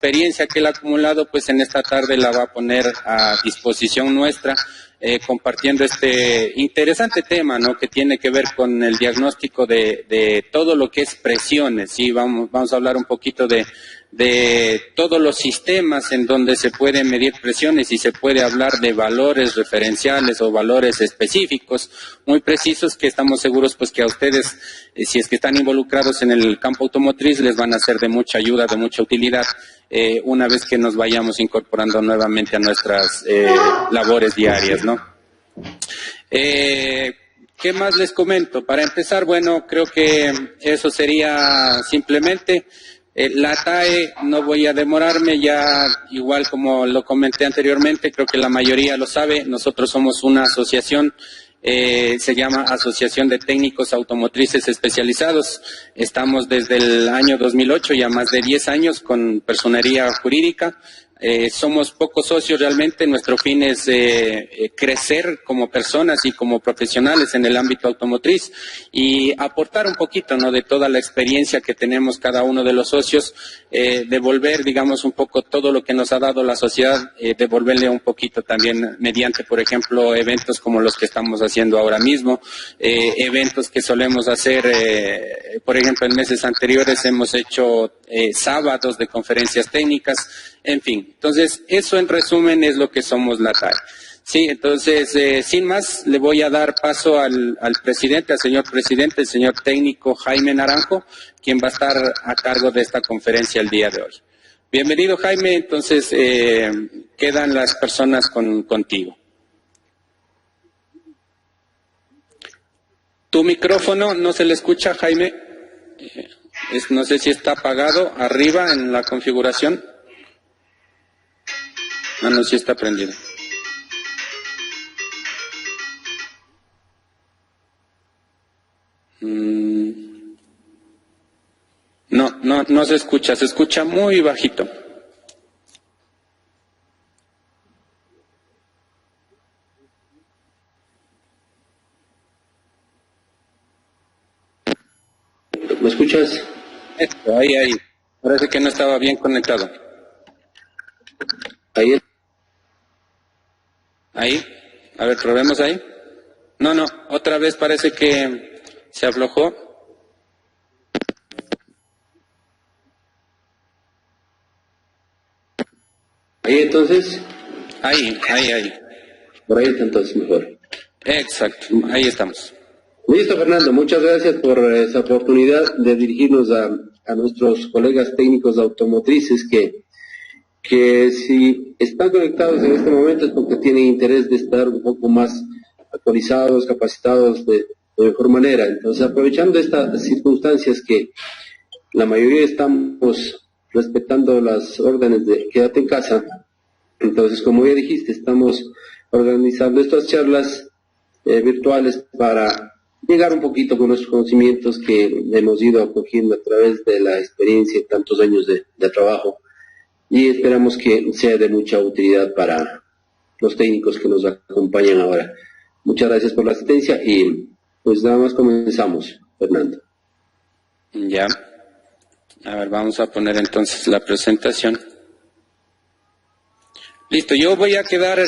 experiencia que él ha acumulado, pues en esta tarde la va a poner a disposición nuestra, compartiendo este interesante tema, ¿no?, que tiene que ver con el diagnóstico de todo lo que es presiones. Sí, vamos a hablar un poquito de todos los sistemas en donde se pueden medir presiones y se puede hablar de valores referenciales o valores específicos muy precisos que estamos seguros pues que a ustedes, si es que están involucrados en el campo automotriz, les van a ser de mucha ayuda, de mucha utilidad, una vez que nos vayamos incorporando nuevamente a nuestras labores diarias, ¿no? ¿Qué más les comento? Para empezar, bueno, creo que eso sería simplemente. La TAE, no voy a demorarme, ya igual como lo comenté anteriormente, creo que la mayoría lo sabe, nosotros somos una asociación, se llama Asociación de Técnicos Automotrices Especializados. Estamos desde el año 2008, ya más de 10 años con personería jurídica. Somos pocos socios realmente, nuestro fin es crecer como personas y como profesionales en el ámbito automotriz y aportar un poquito, ¿no?, de toda la experiencia que tenemos cada uno de los socios, devolver, digamos, un poco todo lo que nos ha dado la sociedad, devolverle un poquito también mediante, por ejemplo, eventos como los que estamos haciendo ahora mismo, eventos que solemos hacer, por ejemplo, en meses anteriores hemos hecho sábados de conferencias técnicas, en fin. Entonces, eso en resumen es lo que somos la TAE. Sí, entonces, sin más, le voy a dar paso al presidente, al señor presidente, el señor técnico Jaime Naranjo, quien va a estar a cargo de esta conferencia el día de hoy. Bienvenido, Jaime. Entonces, quedan las personas contigo. Tu micrófono no se le escucha, Jaime. No sé si está apagado arriba en la configuración. Ah, no, sí está prendido. No se escucha muy bajito. ¿Me escuchas? Ahí. Parece que no estaba bien conectado. Ahí. A ver, probemos ahí. No, otra vez parece que se aflojó. Ahí entonces. Ahí. Por ahí está entonces mejor. Exacto, ahí estamos. Listo, Fernando, muchas gracias por esa oportunidad de dirigirnos a nuestros colegas técnicos automotrices que si están conectados en este momento es porque tienen interés de estar un poco más actualizados, capacitados de mejor manera. Entonces, aprovechando estas circunstancias que la mayoría estamos respetando las órdenes de quédate en casa, entonces, como ya dijiste, estamos organizando estas charlas virtuales para llegar un poquito con nuestros conocimientos que hemos ido acogiendo a través de la experiencia y tantos años de trabajo, y esperamos que sea de mucha utilidad para los técnicos que nos acompañan ahora. Muchas gracias por la asistencia y pues nada más comenzamos, Fernando. Ya. A ver, vamos a poner entonces la presentación. Listo, yo voy a quedar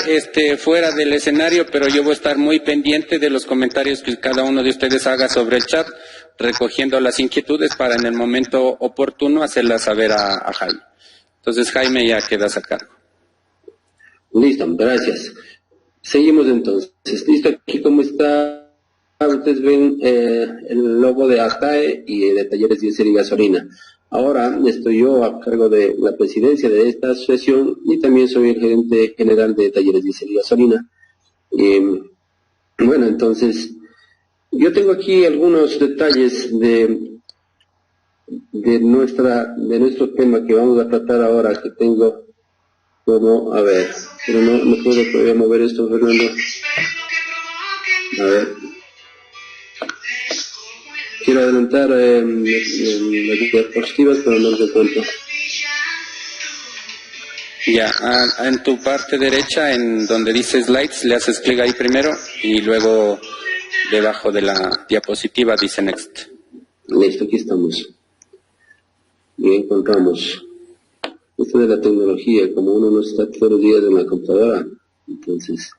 fuera del escenario, pero yo voy a estar muy pendiente de los comentarios que cada uno de ustedes haga sobre el chat, recogiendo las inquietudes para en el momento oportuno hacerlas saber a Jaime. Entonces, Jaime, ya quedas a cargo. Listo, gracias. Seguimos entonces. Listo, aquí como está, ustedes ven el logo de ATAE y de Talleres Diésel y Gasolina. Ahora estoy yo a cargo de la presidencia de esta asociación y también soy el gerente general de Talleres Diésel y Gasolina. Bueno, entonces, yo tengo aquí algunos detalles de nuestro tema que vamos a tratar ahora, que tengo como, a ver, pero no puedo todavía mover esto, Fernando. A ver. Quiero adelantar las diapositivas, pero no lo cuento. Ya, en tu parte derecha, en donde dice slides, le haces clic ahí primero y luego debajo de la diapositiva dice next. Listo, aquí estamos. Y encontramos. Esto de la tecnología, como uno no está todos los días en la computadora, entonces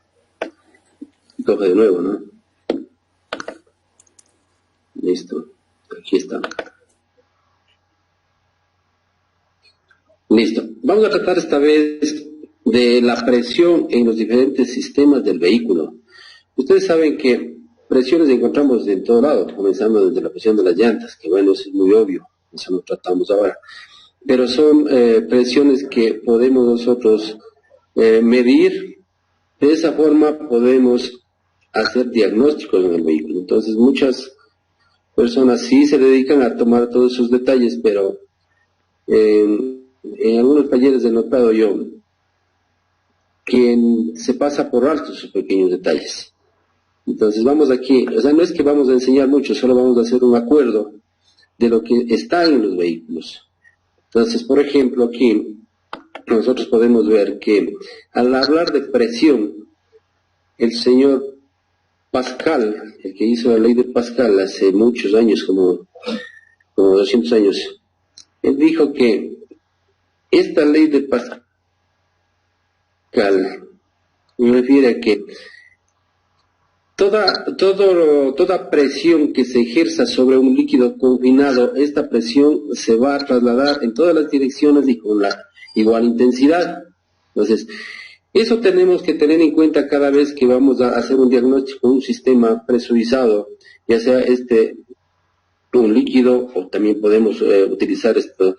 coge de nuevo, ¿no? Listo, aquí está. Listo. Vamos a tratar esta vez de la presión en los diferentes sistemas del vehículo. Ustedes saben que presiones encontramos en todo lado, comenzando desde la presión de las llantas, que bueno, es muy obvio, eso lo tratamos ahora. Pero son presiones que podemos nosotros medir. De esa forma podemos hacer diagnósticos en el vehículo. Entonces muchas personas sí se dedican a tomar todos esos detalles, pero en algunos talleres he notado yo que se pasa por alto esos pequeños detalles. Entonces vamos aquí, o sea, no es que vamos a enseñar mucho, solo vamos a hacer un acuerdo de lo que está en los vehículos. Entonces, por ejemplo, aquí nosotros podemos ver que al hablar de presión, el señor Pascal, el que hizo la ley de Pascal hace muchos años, como 200 años, él dijo que esta ley de Pascal me refiere a que toda presión que se ejerza sobre un líquido confinado, esta presión se va a trasladar en todas las direcciones y con la igual intensidad. Entonces, eso tenemos que tener en cuenta cada vez que vamos a hacer un diagnóstico de un sistema presurizado, ya sea un líquido, o también podemos utilizar estas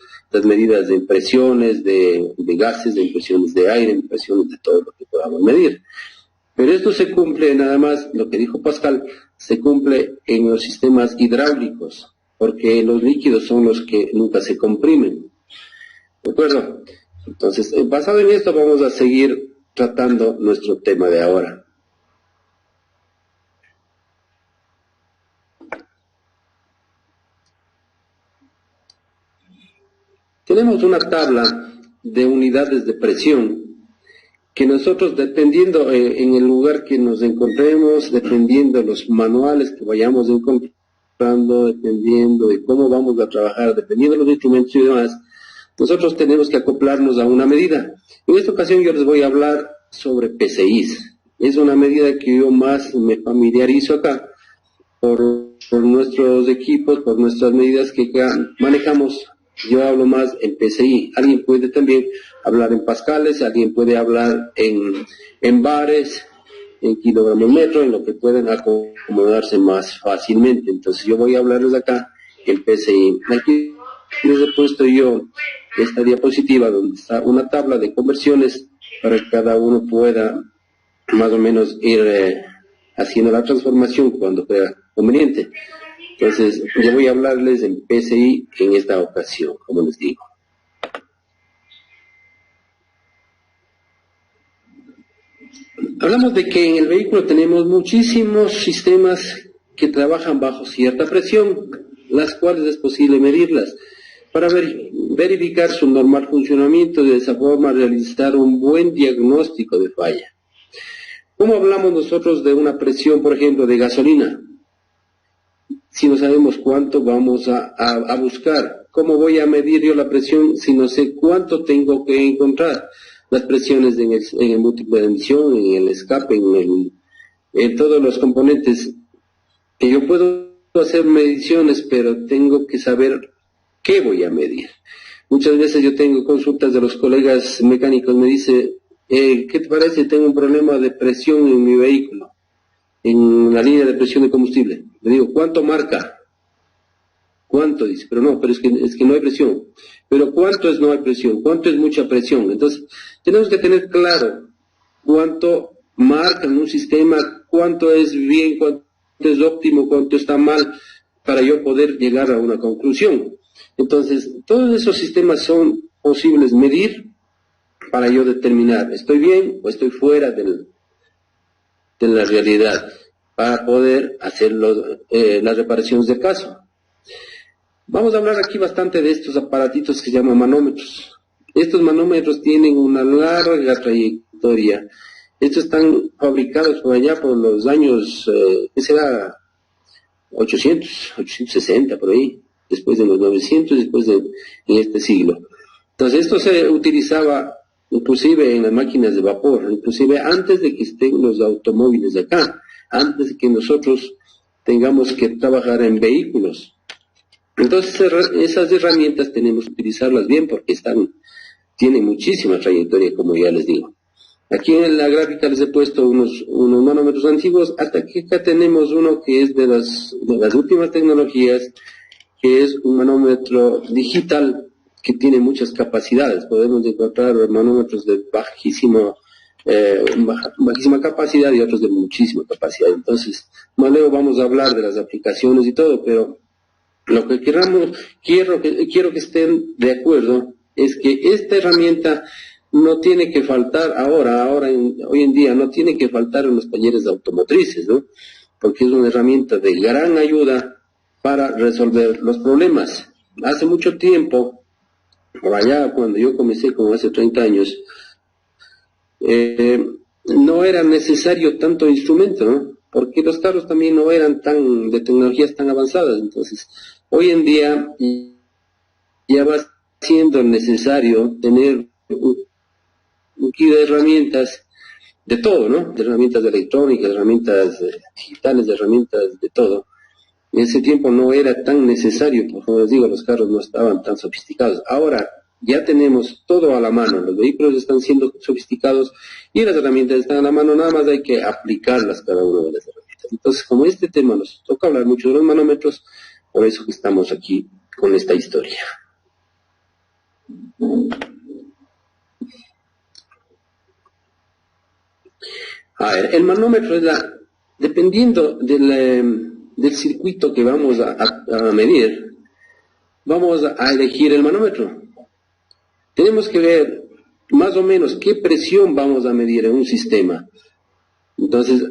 medidas de impresiones de gases, de impresiones de aire, impresiones de todo lo que podamos medir. Pero esto se cumple nada más, lo que dijo Pascal, se cumple en los sistemas hidráulicos, porque los líquidos son los que nunca se comprimen. ¿De acuerdo? Entonces, basado en esto vamos a seguir tratando nuestro tema de ahora. Tenemos una tabla de unidades de presión que nosotros, dependiendo en el lugar que nos encontremos, dependiendo de los manuales que vayamos encontrando, dependiendo de cómo vamos a trabajar, dependiendo de los instrumentos y demás, nosotros tenemos que acoplarnos a una medida. En esta ocasión yo les voy a hablar sobre PSIs. Es una medida que yo más me familiarizo acá por nuestros equipos, por nuestras medidas que manejamos. Yo hablo más en PSI. Alguien puede también hablar en pascales, alguien puede hablar en bares, en kilogramos metro, en lo que pueden acomodarse más fácilmente. Entonces yo voy a hablarles acá en PSI. Aquí les he puesto yo esta diapositiva donde está una tabla de conversiones para que cada uno pueda más o menos ir haciendo la transformación cuando sea conveniente. Entonces, yo voy a hablarles en PSI en esta ocasión, como les digo. Hablamos de que en el vehículo tenemos muchísimos sistemas que trabajan bajo cierta presión, las cuales es posible medirlas, para verificar su normal funcionamiento y de esa forma realizar un buen diagnóstico de falla. ¿Cómo hablamos nosotros de una presión, por ejemplo, de gasolina? Si no sabemos cuánto vamos a buscar. ¿Cómo voy a medir yo la presión si no sé cuánto tengo que encontrar? Las presiones en el múltiple de emisión, en el escape, en todos los componentes. Yo puedo hacer mediciones, pero tengo que saber qué voy a medir. Muchas veces yo tengo consultas de los colegas mecánicos, me dice, ¿qué te parece? Tengo un problema de presión en mi vehículo, en la línea de presión de combustible. Le digo, ¿cuánto marca? ¿Cuánto? Dice, pero no, pero es que no hay presión. Pero ¿cuánto es no hay presión? ¿Cuánto es mucha presión? Entonces, tenemos que tener claro cuánto marca en un sistema, cuánto es bien, cuánto es óptimo, cuánto está mal, para yo poder llegar a una conclusión. Entonces, todos esos sistemas son posibles medir para yo determinar, ¿estoy bien o estoy fuera de la realidad? Para poder hacer las reparaciones del caso. Vamos a hablar aquí bastante de estos aparatitos que se llaman manómetros. Estos manómetros tienen una larga trayectoria. Estos están fabricados por allá por los años, ¿qué será? 860, por ahí. Después de los 900, en este siglo. Entonces esto se utilizaba inclusive en las máquinas de vapor, inclusive antes de que estén los automóviles acá, antes de que nosotros tengamos que trabajar en vehículos. Entonces esas herramientas tenemos que utilizarlas bien porque tienen muchísima trayectoria, como ya les digo. Aquí en la gráfica les he puesto unos manómetros antiguos, hasta que acá tenemos uno que es de las últimas tecnologías, que es un manómetro digital que tiene muchas capacidades. Podemos encontrar manómetros de bajísima capacidad y otros de muchísima capacidad. Entonces, más luego vamos a hablar de las aplicaciones y todo, pero lo que quiero que estén de acuerdo es que esta herramienta no tiene que faltar hoy en día, no tiene que faltar en los talleres de automotrices, ¿no? Porque es una herramienta de gran ayuda para resolver los problemas. Hace mucho tiempo, por allá cuando yo comencé, como hace 30 años, no era necesario tanto instrumento, ¿no? Porque los carros también no eran de tecnologías tan avanzadas. Entonces, hoy en día ya va siendo necesario tener un kit de herramientas de todo, ¿no? De herramientas electrónicas, de herramientas digitales, de herramientas de todo. En ese tiempo no era tan necesario, porque como les digo, los carros no estaban tan sofisticados. Ahora ya tenemos todo a la mano, los vehículos están siendo sofisticados y las herramientas están a la mano, nada más hay que aplicarlas cada una de las herramientas. Entonces, como este tema nos toca hablar mucho de los manómetros, por eso que estamos aquí con esta historia. A ver, el manómetro es dependiendo del circuito que vamos a medir, vamos a elegir el manómetro. Tenemos que ver más o menos qué presión vamos a medir en un sistema. Entonces,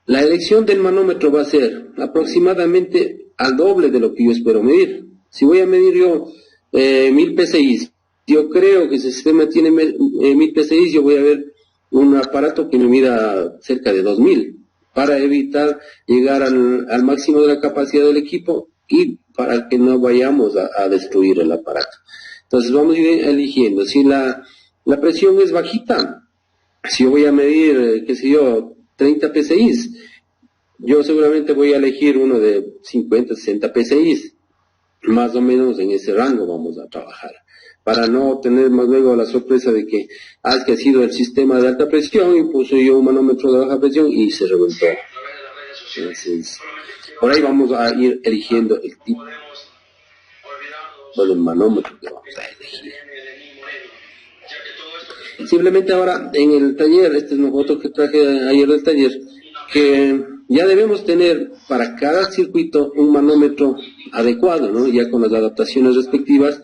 la elección del manómetro va a ser aproximadamente al doble de lo que yo espero medir. Si voy a medir yo 1000 PSI, yo creo que si el sistema tiene 1000 PSI, yo voy a ver un aparato que me mida cerca de 2000, para evitar llegar al máximo de la capacidad del equipo y para que no vayamos a destruir el aparato. Entonces vamos a ir eligiendo. Si la presión es bajita, si yo voy a medir, 30 PSI, yo seguramente voy a elegir uno de 50, 60 PSI, más o menos en ese rango vamos a trabajar, para no tener más luego la sorpresa de que ha sido el sistema de alta presión y puse yo un manómetro de baja presión y se reventó. Entonces, por ahí vamos a ir eligiendo el tipo del manómetro que vamos a elegir. Simplemente ahora en el taller, esta es una foto que traje ayer del taller, que ya debemos tener para cada circuito un manómetro adecuado, ¿no? Ya con las adaptaciones respectivas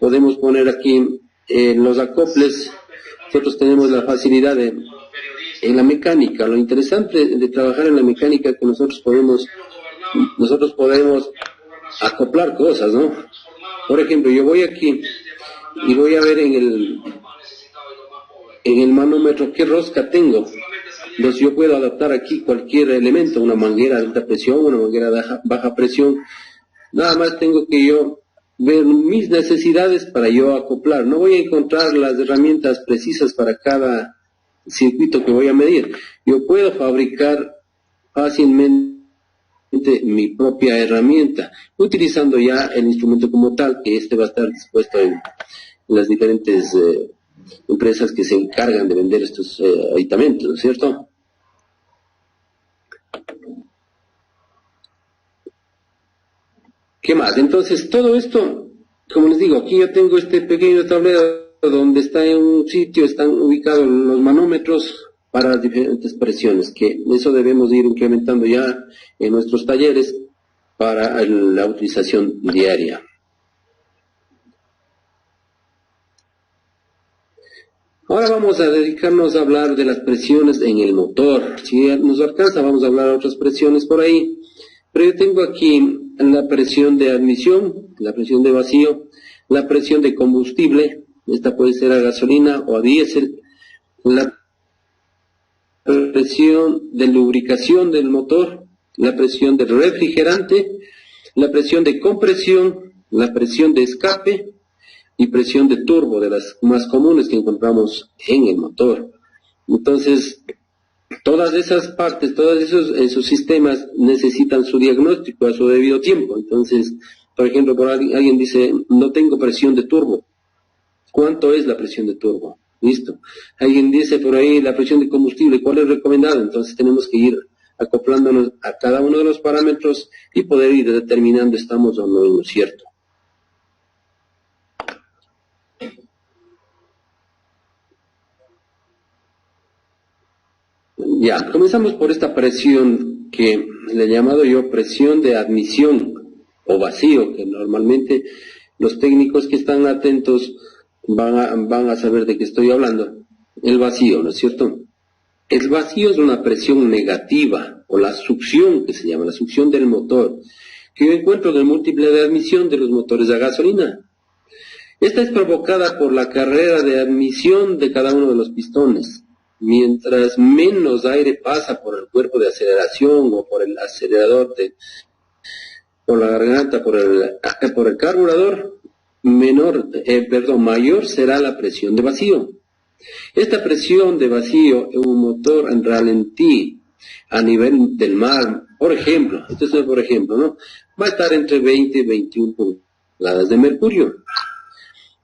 podemos poner aquí los acoples. Nosotros tenemos la facilidad en la mecánica. Lo interesante de trabajar en la mecánica es que nosotros podemos acoplar cosas, ¿no? Por ejemplo, yo voy aquí y voy a ver en el manómetro qué rosca tengo. Entonces yo puedo adaptar aquí cualquier elemento, una manguera de alta presión, una manguera de baja presión. Nada más tengo que yo ver mis necesidades para yo acoplar. No voy a encontrar las herramientas precisas para cada circuito que voy a medir. Yo puedo fabricar fácilmente mi propia herramienta, utilizando ya el instrumento como tal, que va a estar dispuesto en las diferentes empresas que se encargan de vender estos aditamentos, ¿no es cierto? ¿Qué más? Entonces, todo esto, como les digo, aquí yo tengo este pequeño tablero donde está en un sitio, están ubicados los manómetros para las diferentes presiones, que eso debemos ir incrementando ya en nuestros talleres para la utilización diaria. Ahora vamos a dedicarnos a hablar de las presiones en el motor. Si nos alcanza, vamos a hablar de otras presiones por ahí. Pero yo tengo aquí la presión de admisión, la presión de vacío, la presión de combustible, esta puede ser a gasolina o a diésel, la presión de lubricación del motor, la presión del refrigerante, la presión de compresión, la presión de escape, y presión de turbo, de las más comunes que encontramos en el motor. Entonces, todas esas partes, todos esos sistemas necesitan su diagnóstico a su debido tiempo. Entonces, por ejemplo, alguien dice, no tengo presión de turbo. ¿Cuánto es la presión de turbo? Listo. Alguien dice por ahí la presión de combustible, ¿cuál es recomendada? Entonces tenemos que ir acoplándonos a cada uno de los parámetros y poder ir determinando estamos o no en lo cierto. Ya, comenzamos por esta presión que le he llamado yo presión de admisión o vacío, que normalmente los técnicos que están atentos van a saber de qué estoy hablando. El vacío, ¿no es cierto? El vacío es una presión negativa, o la succión, que se llama, la succión del motor, que yo encuentro en el múltiple de admisión de los motores a gasolina. Esta es provocada por la carrera de admisión de cada uno de los pistones. Mientras menos aire pasa por el cuerpo de aceleración o por el acelerador, por la garganta, por el carburador, mayor será la presión de vacío. Esta presión de vacío en un motor en ralentí a nivel del mar, por ejemplo, ¿no? Va a estar entre 20 y 21 pulgadas de mercurio.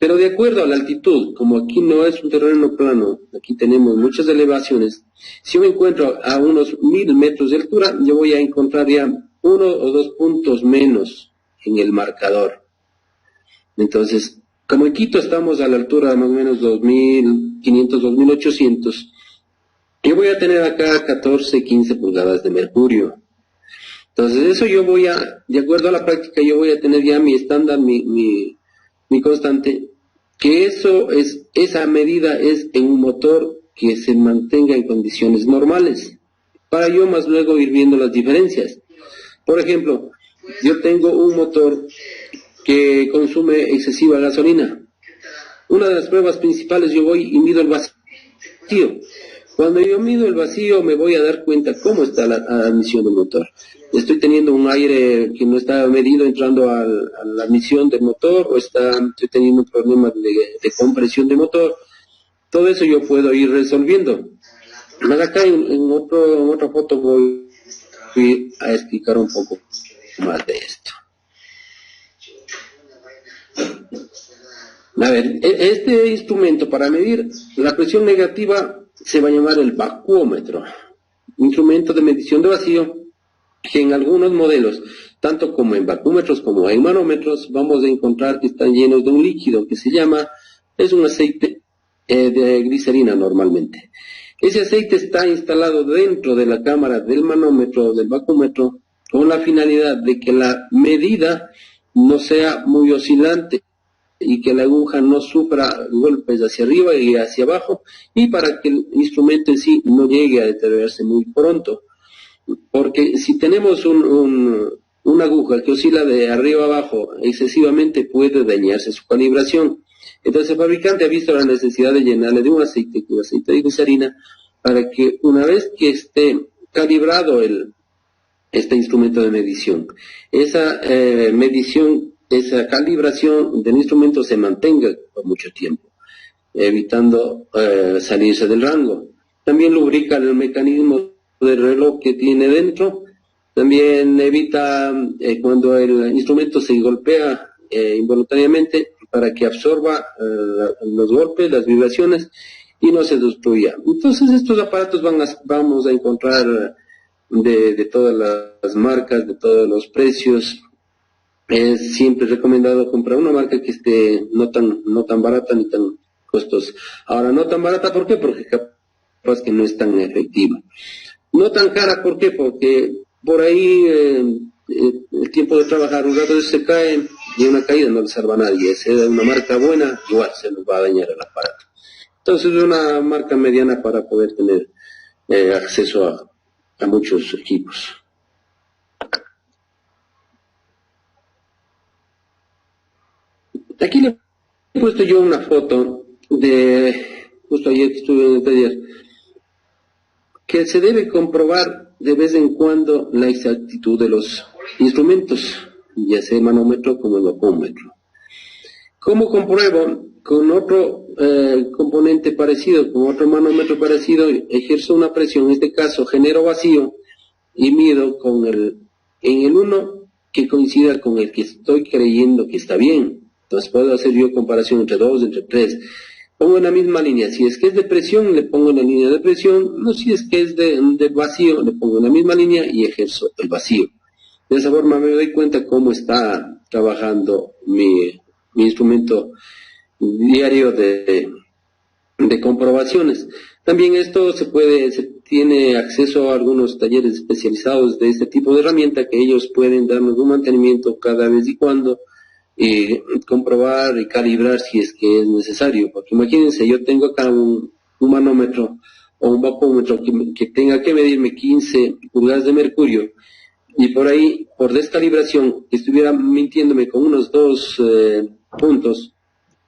Pero de acuerdo a la altitud, como aquí no es un terreno plano, aquí tenemos muchas elevaciones, si yo me encuentro a unos 1000 metros de altura, yo voy a encontrar ya 1 o 2 puntos menos en el marcador. Entonces, como en Quito estamos a la altura de más o menos 2500, 2800, yo voy a tener acá 14, 15 pulgadas de mercurio. Entonces, eso yo voy a, de acuerdo a la práctica, yo voy a tener ya mi estándar, mi constante, que esa medida es en un motor que se mantenga en condiciones normales, para yo más luego ir viendo las diferencias. Por ejemplo, yo tengo un motor que consume excesiva gasolina. Una de las pruebas principales, yo voy y mido el vacío. Cuando yo mido el vacío me voy a dar cuenta cómo está la admisión del motor. Estoy teniendo un aire que no está medido entrando a la admisión del motor, o estoy teniendo un problema de compresión de motor. Todo eso yo puedo ir resolviendo. Más acá en otra foto voy a explicar un poco más de esto. A ver, este instrumento para medir la presión negativa se va a llamar el vacuómetro, instrumento de medición de vacío, que en algunos modelos, tanto como en vacúmetros como en manómetros, vamos a encontrar que están llenos de un líquido que es un aceite de glicerina normalmente. Ese aceite está instalado dentro de la cámara del manómetro o del vacúmetro con la finalidad de que la medida no sea muy oscilante y que la aguja no sufra golpes hacia arriba y hacia abajo, y para que el instrumento en sí no llegue a deteriorarse muy pronto. Porque si tenemos una aguja que oscila de arriba a abajo excesivamente, puede dañarse su calibración. Entonces el fabricante ha visto la necesidad de llenarle de un aceite de glicerina, para que una vez que esté calibrado este instrumento de medición, esa calibración del instrumento se mantenga por mucho tiempo, evitando salirse del rango. También lubrica el mecanismo del reloj que tiene dentro. También evita cuando el instrumento se golpea involuntariamente, para que absorba los golpes, las vibraciones, y no se destruya. Entonces estos aparatos vamos a encontrar de todas las marcas, de todos los precios. Es siempre recomendado comprar una marca que esté no tan barata ni tan costosa. Ahora, no tan barata, ¿por qué? Porque capaz que no es tan efectiva. No tan cara, ¿por qué? Porque por ahí el tiempo de trabajar un rato se cae, y una caída no le salva a nadie. Si es una marca buena, igual se nos va a dañar el aparato. Entonces es una marca mediana para poder tener acceso a muchos equipos. Aquí le he puesto yo una foto justo ayer que estuve en el taller, que se debe comprobar de vez en cuando la exactitud de los instrumentos, ya sea el manómetro como el vacúmetro. ¿Cómo compruebo? Con otro componente parecido, con otro manómetro parecido, ejerzo una presión, en este caso genero vacío y mido en el uno que coincida con el que estoy creyendo que está bien. Entonces puedo hacer yo comparación entre dos, entre tres. Pongo en la misma línea. Si es que es de presión, le pongo en la línea de presión. No, si es que es de vacío, le pongo en la misma línea y ejerzo el vacío. De esa forma me doy cuenta cómo está trabajando mi instrumento diario de comprobaciones. También esto se tiene acceso a algunos talleres especializados de este tipo de herramienta que ellos pueden darnos un mantenimiento cada vez y cuando y comprobar y calibrar si es que es necesario. Porque imagínense, yo tengo acá un manómetro o un bacómetro que tenga que medirme 15 pulgadas de mercurio y por ahí, por descalibración, estuviera mintiéndome con unos 2 puntos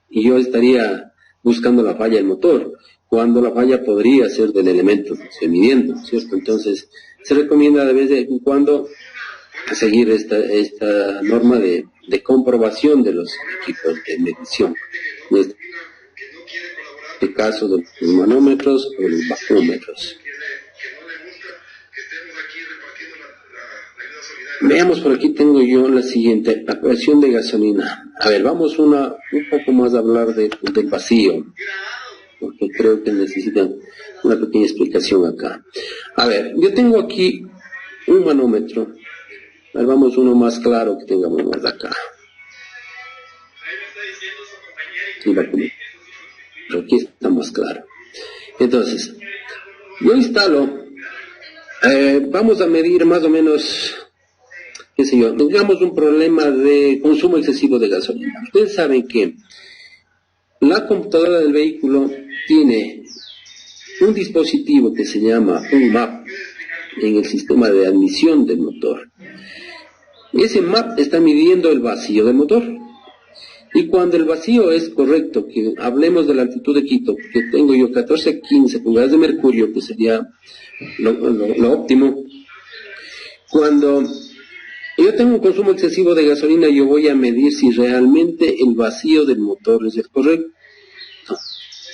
y yo estaría buscando la falla del motor, cuando la falla podría ser del elemento que estoy midiendo, ¿cierto? Entonces, se recomienda de vez en cuando seguir esta norma de comprobación de los equipos de medición. En este caso, de los manómetros o los bacómetros. Veamos, por aquí tengo yo la siguiente, la presión de gasolina. A ver, vamos un poco más a hablar del vacío, porque creo que necesitan una pequeña explicación acá. A ver, yo tengo aquí un manómetro. A ver, vamos uno más claro que tengamos más acá. Aquí está más claro. Entonces, yo instalo, vamos a medir más o menos, qué sé yo, tengamos un problema de consumo excesivo de gasolina. Ustedes saben que la computadora del vehículo tiene un dispositivo que se llama un MAP en el sistema de admisión del motor. Ese MAP está midiendo el vacío del motor. Y cuando el vacío es correcto, que hablemos de la altitud de Quito, que tengo yo 14 a 15 pulgadas de mercurio, que sería lo óptimo. Cuando yo tengo un consumo excesivo de gasolina, yo voy a medir si realmente el vacío del motor es el correcto.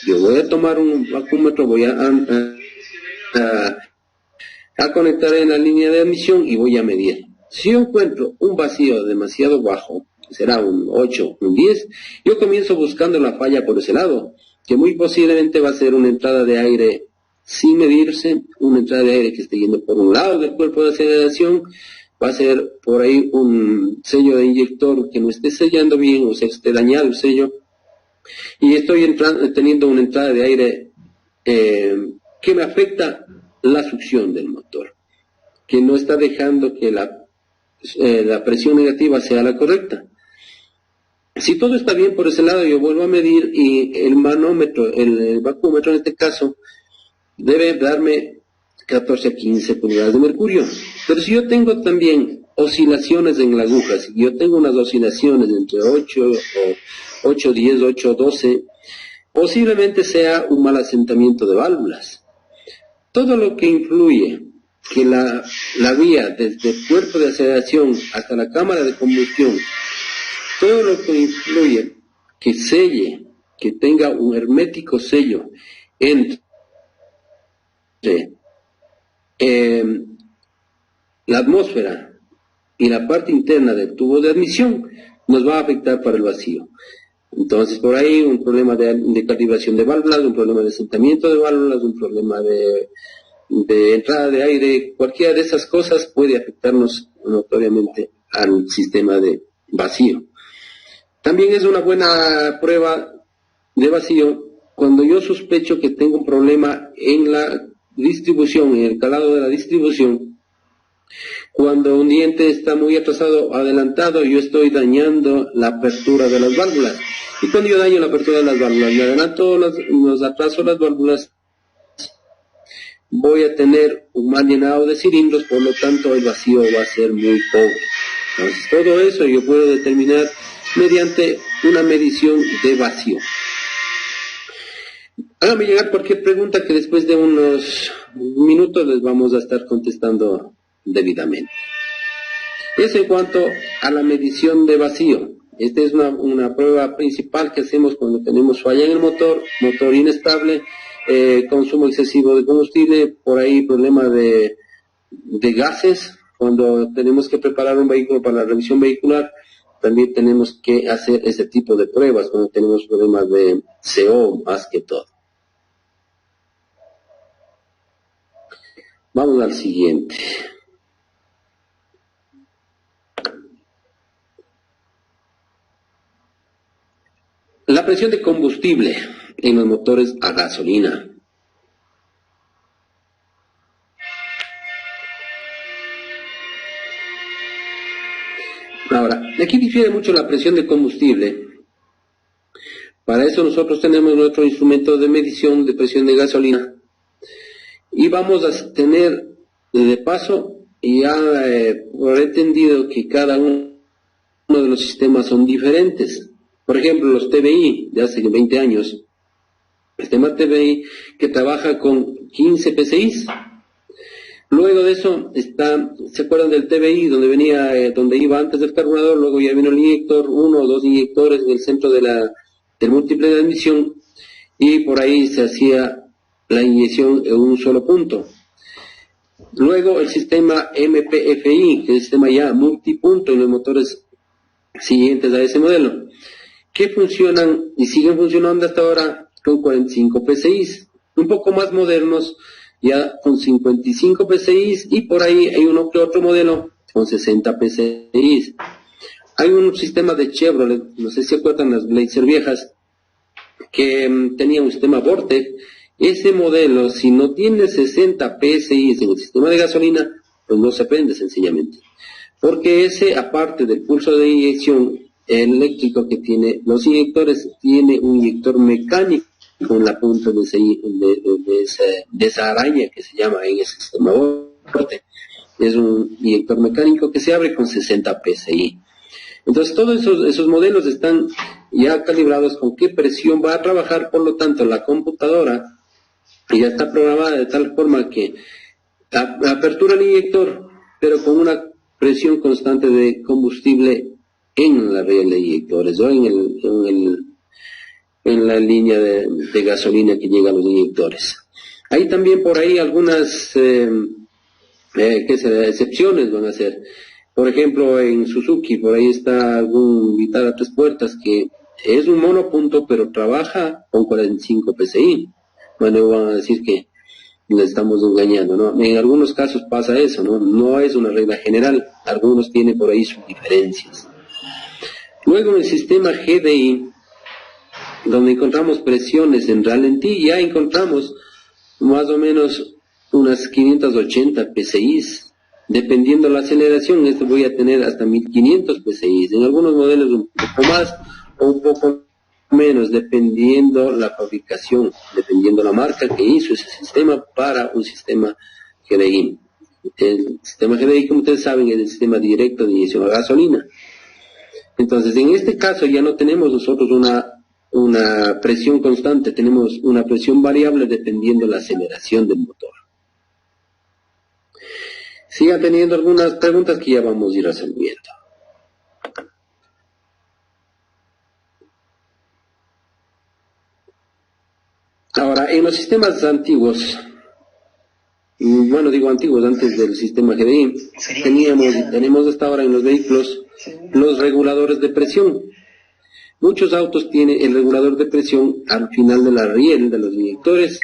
Yo voy a tomar un vacúmetro, voy a conectar en la línea de admisión y voy a medir. Si yo encuentro un vacío demasiado bajo, será un 8, un 10, yo comienzo buscando la falla por ese lado, que muy posiblemente va a ser una entrada de aire sin medirse, una entrada de aire que esté yendo por un lado del cuerpo de aceleración, va a ser por ahí un sello de inyector que no esté sellando bien, o sea, esté dañado el sello, y estoy teniendo una entrada de aire que me afecta la succión del motor, que no está dejando que la presión negativa sea la correcta. Si todo está bien por ese lado, yo vuelvo a medir y el manómetro, el vacúmetro en este caso, debe darme 14 a 15 pulgadas de mercurio. Pero si yo tengo también oscilaciones en la aguja, si yo tengo unas oscilaciones entre 8, 10, 8, 12, posiblemente sea un mal asentamiento de válvulas. Todo lo que influye que la vía desde el cuerpo de aceleración hasta la cámara de combustión, todo lo que influye que selle, que tenga un hermético sello entre la atmósfera y la parte interna del tubo de admisión, nos va a afectar para el vacío. Entonces, por ahí un problema de calibración de válvulas, un problema de asentamiento de válvulas, un problema de entrada de aire, cualquiera de esas cosas puede afectarnos notoriamente al sistema de vacío. También es una buena prueba de vacío cuando yo sospecho que tengo un problema en la distribución, en el calado de la distribución. Cuando un diente está muy atrasado, adelantado, yo estoy dañando la apertura de las válvulas. Y cuando yo daño la apertura de las válvulas, me adelanto los atraso las válvulas, voy a tener un mal llenado de cilindros, por lo tanto el vacío va a ser muy pobre. Entonces todo eso yo puedo determinar mediante una medición de vacío. Hágame llegar cualquier pregunta que después de unos minutos les vamos a estar contestando debidamente. Es en cuanto a la medición de vacío. Esta es una prueba principal que hacemos cuando tenemos falla en el motor inestable, consumo excesivo de combustible, por ahí problema de gases. Cuando tenemos que preparar un vehículo para la revisión vehicular, también tenemos que hacer ese tipo de pruebas cuando tenemos problemas de CO más que todo. Vamos al siguiente. La presión de combustible en los motores a gasolina. Ahora, aquí difiere mucho la presión de combustible. Para eso nosotros tenemos nuestro instrumento de medición de presión de gasolina. Y vamos a tener, de paso, ya por entendido que cada uno de los sistemas son diferentes. Por ejemplo, los TBI de hace 20 años, el sistema TBI que trabaja con 15 PSIs. Luego de eso está, ¿se acuerdan del TBI donde venía, donde iba antes del carburador? Luego ya vino el inyector, 1 o 2 inyectores en el centro del múltiple de admisión, y por ahí se hacía la inyección en un solo punto. Luego el sistema MPFI, que es el sistema ya multipunto en los motores siguientes a ese modelo, que funcionan y siguen funcionando hasta ahora con 45 PSIs, un poco más modernos, ya con 55 PSIs, y por ahí hay uno que otro modelo con 60 PSIs. Hay un sistema de Chevrolet, no sé si se acuerdan las Blazer viejas, que tenía un sistema Vortec. Ese modelo, si no tiene 60 PSIs en el sistema de gasolina, pues no se prende sencillamente. Porque ese, aparte del pulso de inyección eléctrico que tiene los inyectores, tiene un inyector mecánico en la punta de esa araña que se llama en ese sistema Vortec. Es un inyector mecánico que se abre con 60 PSI. Entonces todos esos modelos están ya calibrados con qué presión va a trabajar, por lo tanto la computadora ya está programada de tal forma que apertura el inyector, pero con una presión constante de combustible en la riel de inyectores o en la línea de gasolina que llega a los inyectores. Hay también por ahí algunas excepciones van a ser. Por ejemplo, en Suzuki, por ahí está algún Vitara 3 puertas que es un monopunto, pero trabaja con 45 PSI. Bueno, van a decir que le estamos engañando, ¿no? En algunos casos pasa eso, ¿no? No es una regla general, algunos tienen por ahí sus diferencias. Luego en el sistema GDI, donde encontramos presiones en ralentí, ya encontramos más o menos unas 580 PSIs. Dependiendo la aceleración, esto voy a tener hasta 1500 PSI. En algunos modelos un poco más o un poco menos, dependiendo la fabricación, dependiendo la marca que hizo ese sistema para un sistema GDI. El sistema GDI, como ustedes saben, es el sistema directo de inyección a gasolina. Entonces, en este caso ya no tenemos nosotros una presión constante, tenemos una presión variable dependiendo la aceleración del motor. Sigan teniendo algunas preguntas que ya vamos a ir resolviendo. Ahora, en los sistemas antiguos, bueno, digo antiguos, antes del sistema GDI, tenemos hasta ahora en los vehículos los reguladores de presión. Muchos autos tienen el regulador de presión al final de la riel de los inyectores,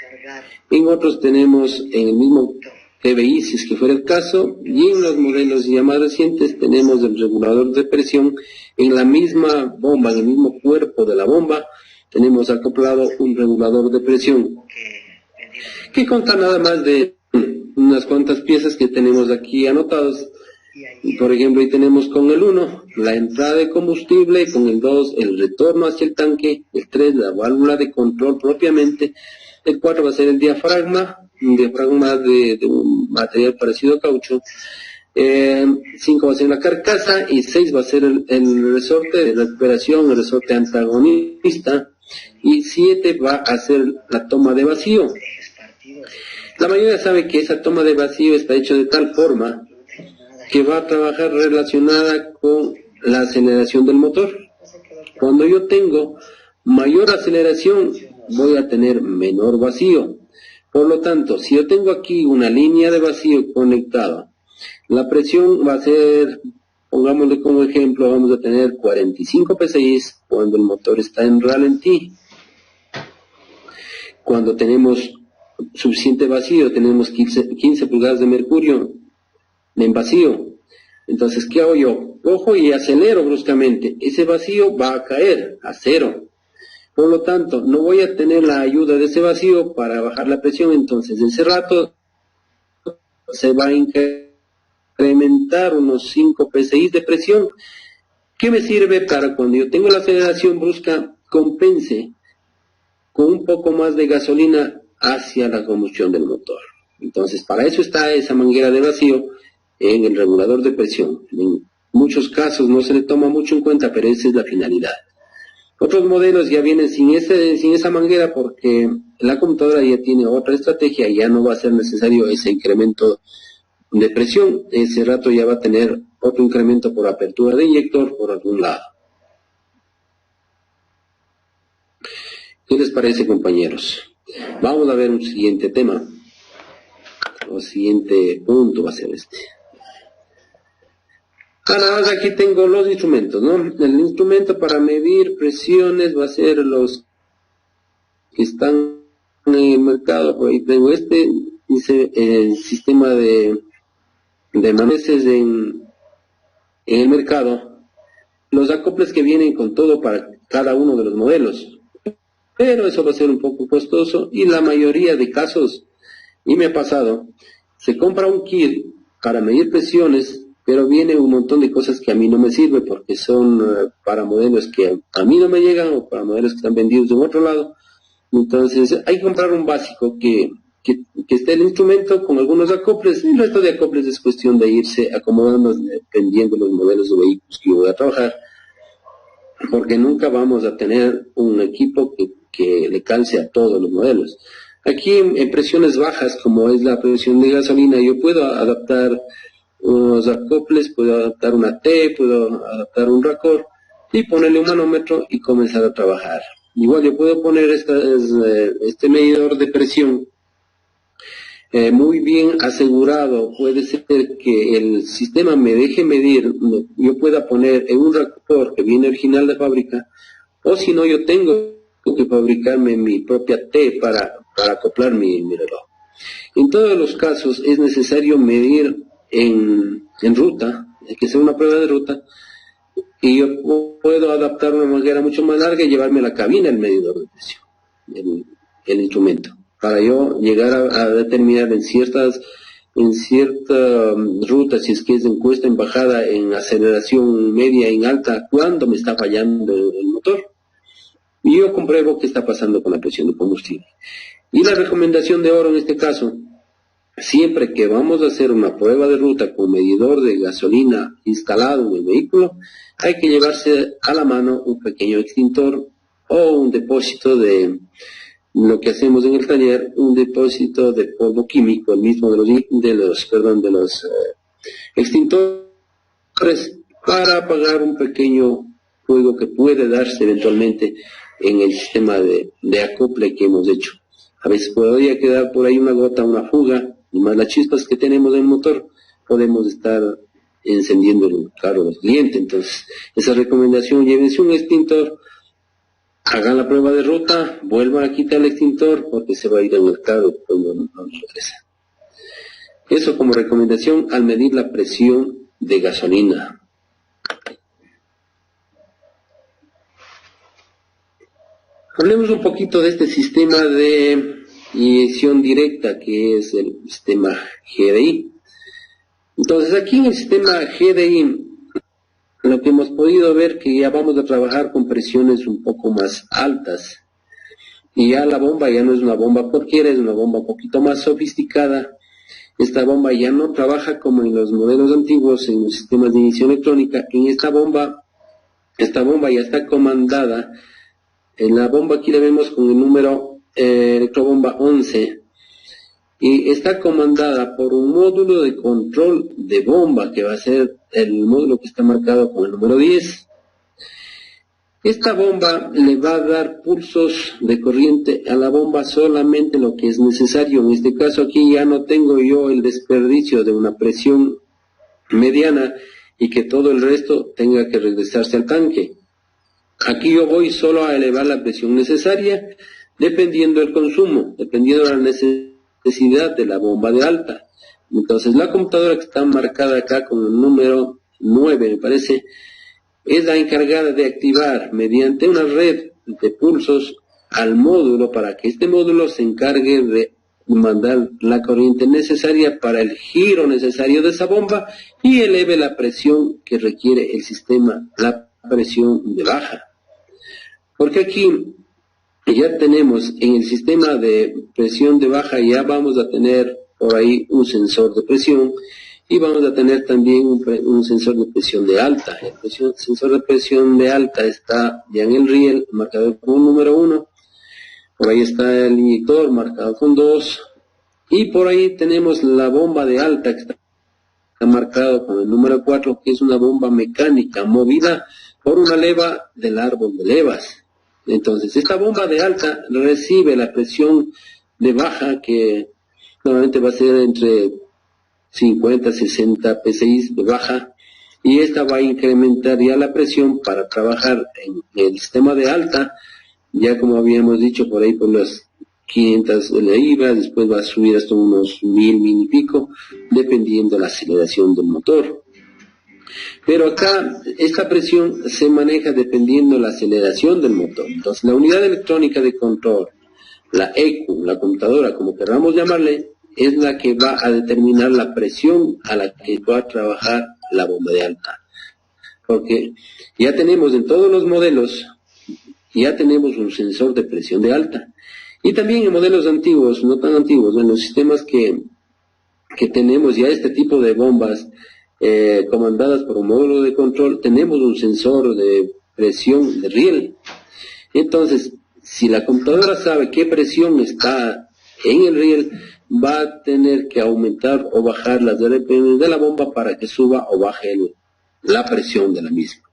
en otros tenemos en el mismo TBI, si es que fuera el caso, y en los modelos ya más recientes tenemos el regulador de presión en la misma bomba, en el mismo cuerpo de la bomba, tenemos acoplado un regulador de presión, que consta nada más de unas cuantas piezas que tenemos aquí anotadas. Por ejemplo, ahí tenemos con el 1, la entrada de combustible, con el 2, el retorno hacia el tanque, el 3, la válvula de control propiamente, el 4 va a ser el diafragma, un diafragma de un material parecido a caucho, 5 va a ser la carcasa y 6 va a ser el resorte de recuperación, el resorte antagonista, y 7 va a ser la toma de vacío. La mayoría sabe que esa toma de vacío está hecha de tal forma que va a trabajar relacionada con la aceleración del motor. Cuando yo tengo mayor aceleración, voy a tener menor vacío. Por lo tanto, si yo tengo aquí una línea de vacío conectada, la presión va a ser, pongámosle como ejemplo, vamos a tener 45 psi cuando el motor está en ralentí. Cuando tenemos suficiente vacío, tenemos 15 pulgadas de mercurio en vacío. Entonces, ¿qué hago yo? Cojo y acelero bruscamente. Ese vacío va a caer a cero. Por lo tanto, no voy a tener la ayuda de ese vacío para bajar la presión. Entonces, en ese rato se va a incrementar unos 5 psi de presión, que me sirve para cuando yo tengo la aceleración brusca, compense con un poco más de gasolina hacia la combustión del motor. Entonces, para eso está esa manguera de vacío en el regulador de presión. En muchos casos no se le toma mucho en cuenta, pero esa es la finalidad. Otros modelos ya vienen sin esa manguera porque la computadora ya tiene otra estrategia y ya no va a ser necesario ese incremento de presión. Ese rato ya va a tener otro incremento por apertura de inyector por algún lado. ¿Qué les parece, compañeros? Vamos a ver un siguiente tema. O siguiente punto va a ser este. Ahora aquí tengo los instrumentos, ¿no? El instrumento para medir presiones va a ser los que están en el mercado. Por ahí tengo este, dice el sistema de maneces en el mercado. Los acoples que vienen con todo para cada uno de los modelos. Pero eso va a ser un poco costoso y la mayoría de casos, y me ha pasado, se compra un kit para medir presiones, pero viene un montón de cosas que a mí no me sirve porque son para modelos que a mí no me llegan o para modelos que están vendidos de otro lado. Entonces hay que comprar un básico que esté el instrumento con algunos acoples. El resto de acoples es cuestión de irse acomodando dependiendo de los modelos de vehículos que yo voy a trabajar, porque nunca vamos a tener un equipo que le calce a todos los modelos. Aquí en presiones bajas, como es la presión de gasolina, yo puedo adaptar unos acoples, puedo adaptar una T, puedo adaptar un racor y ponerle un manómetro y comenzar a trabajar. Igual yo puedo poner este medidor de presión muy bien asegurado. Puede ser que el sistema me deje medir, yo pueda poner en un racor que viene original de fábrica, o si no, yo tengo que fabricarme mi propia T para acoplar mi reloj. En todos los casos es necesario medir en ruta, que sea una prueba de ruta, y yo puedo adaptar una manguera mucho más larga y llevarme a la cabina el medidor de presión, el instrumento, para yo llegar a determinar en cierta ruta, si es que es en cuesta, en bajada, en aceleración media, en alta, cuándo me está fallando el motor. Y yo compruebo qué está pasando con la presión de combustible. Y la recomendación de oro en este caso, siempre que vamos a hacer una prueba de ruta con medidor de gasolina instalado en el vehículo, hay que llevarse a la mano un pequeño extintor o un depósito de lo que hacemos en el taller, un depósito de polvo químico, el mismo de los extintores, para apagar un pequeño fuego que puede darse eventualmente en el sistema de acople que hemos hecho. A veces podría quedar por ahí una gota, una fuga, y más las chispas que tenemos en el motor, podemos estar encendiendo el carro del cliente. Entonces, esa recomendación, llévense un extintor, hagan la prueba de ruta, vuelvan a quitar el extintor porque se va a ir al mercado cuando no regresa. Eso como recomendación al medir la presión de gasolina. Hablemos un poquito de este sistema de inyección directa que es el sistema GDI. Entonces aquí en el sistema GDI lo que hemos podido ver que ya vamos a trabajar con presiones un poco más altas y ya la bomba ya no es una bomba cualquiera, es una bomba un poquito más sofisticada. Esta bomba ya no trabaja como en los modelos antiguos en los sistemas de inyección electrónica. En esta bomba ya está comandada. En la bomba aquí la vemos con el número electrobomba 11 y está comandada por un módulo de control de bomba que va a ser el módulo que está marcado con el número 10. Esta bomba le va a dar pulsos de corriente a la bomba solamente lo que es necesario. En este caso aquí ya no tengo yo el desperdicio de una presión mediana y que todo el resto tenga que regresarse al tanque. Aquí yo voy solo a elevar la presión necesaria dependiendo del consumo, dependiendo de la necesidad de la bomba de alta. Entonces la computadora que está marcada acá con el número 9, me parece, es la encargada de activar mediante una red de pulsos al módulo para que este módulo se encargue de mandar la corriente necesaria para el giro necesario de esa bomba y eleve la presión que requiere el sistema, la presión de baja. Porque aquí ya tenemos en el sistema de presión de baja, ya vamos a tener por ahí un sensor de presión y vamos a tener también un sensor de presión de alta. El sensor de presión de alta está ya en el riel, marcado con número 1. Por ahí está el inyector, marcado con 2. Y por ahí tenemos la bomba de alta, que está marcado con el número 4, que es una bomba mecánica movida por una leva del árbol de levas. Entonces, esta bomba de alta recibe la presión de baja, que normalmente va a ser entre 50 a 60 PSI de baja, y esta va a incrementar ya la presión para trabajar en el sistema de alta, ya como habíamos dicho por ahí por las 500 libras, después va a subir hasta unos 1000 y pico, dependiendo de la aceleración del motor. Pero acá esta presión se maneja dependiendo de la aceleración del motor. Entonces la unidad electrónica de control, la ECU, la computadora, como queramos llamarle, es la que va a determinar la presión a la que va a trabajar la bomba de alta. Porque ya tenemos en todos los modelos, ya tenemos un sensor de presión de alta. Y también en modelos antiguos, no tan antiguos, en los sistemas que tenemos ya este tipo de bombas comandadas por un módulo de control, tenemos un sensor de presión de riel. Entonces, si la computadora sabe qué presión está en el riel, va a tener que aumentar o bajar las RPM de la bomba para que suba o baje la presión de la misma.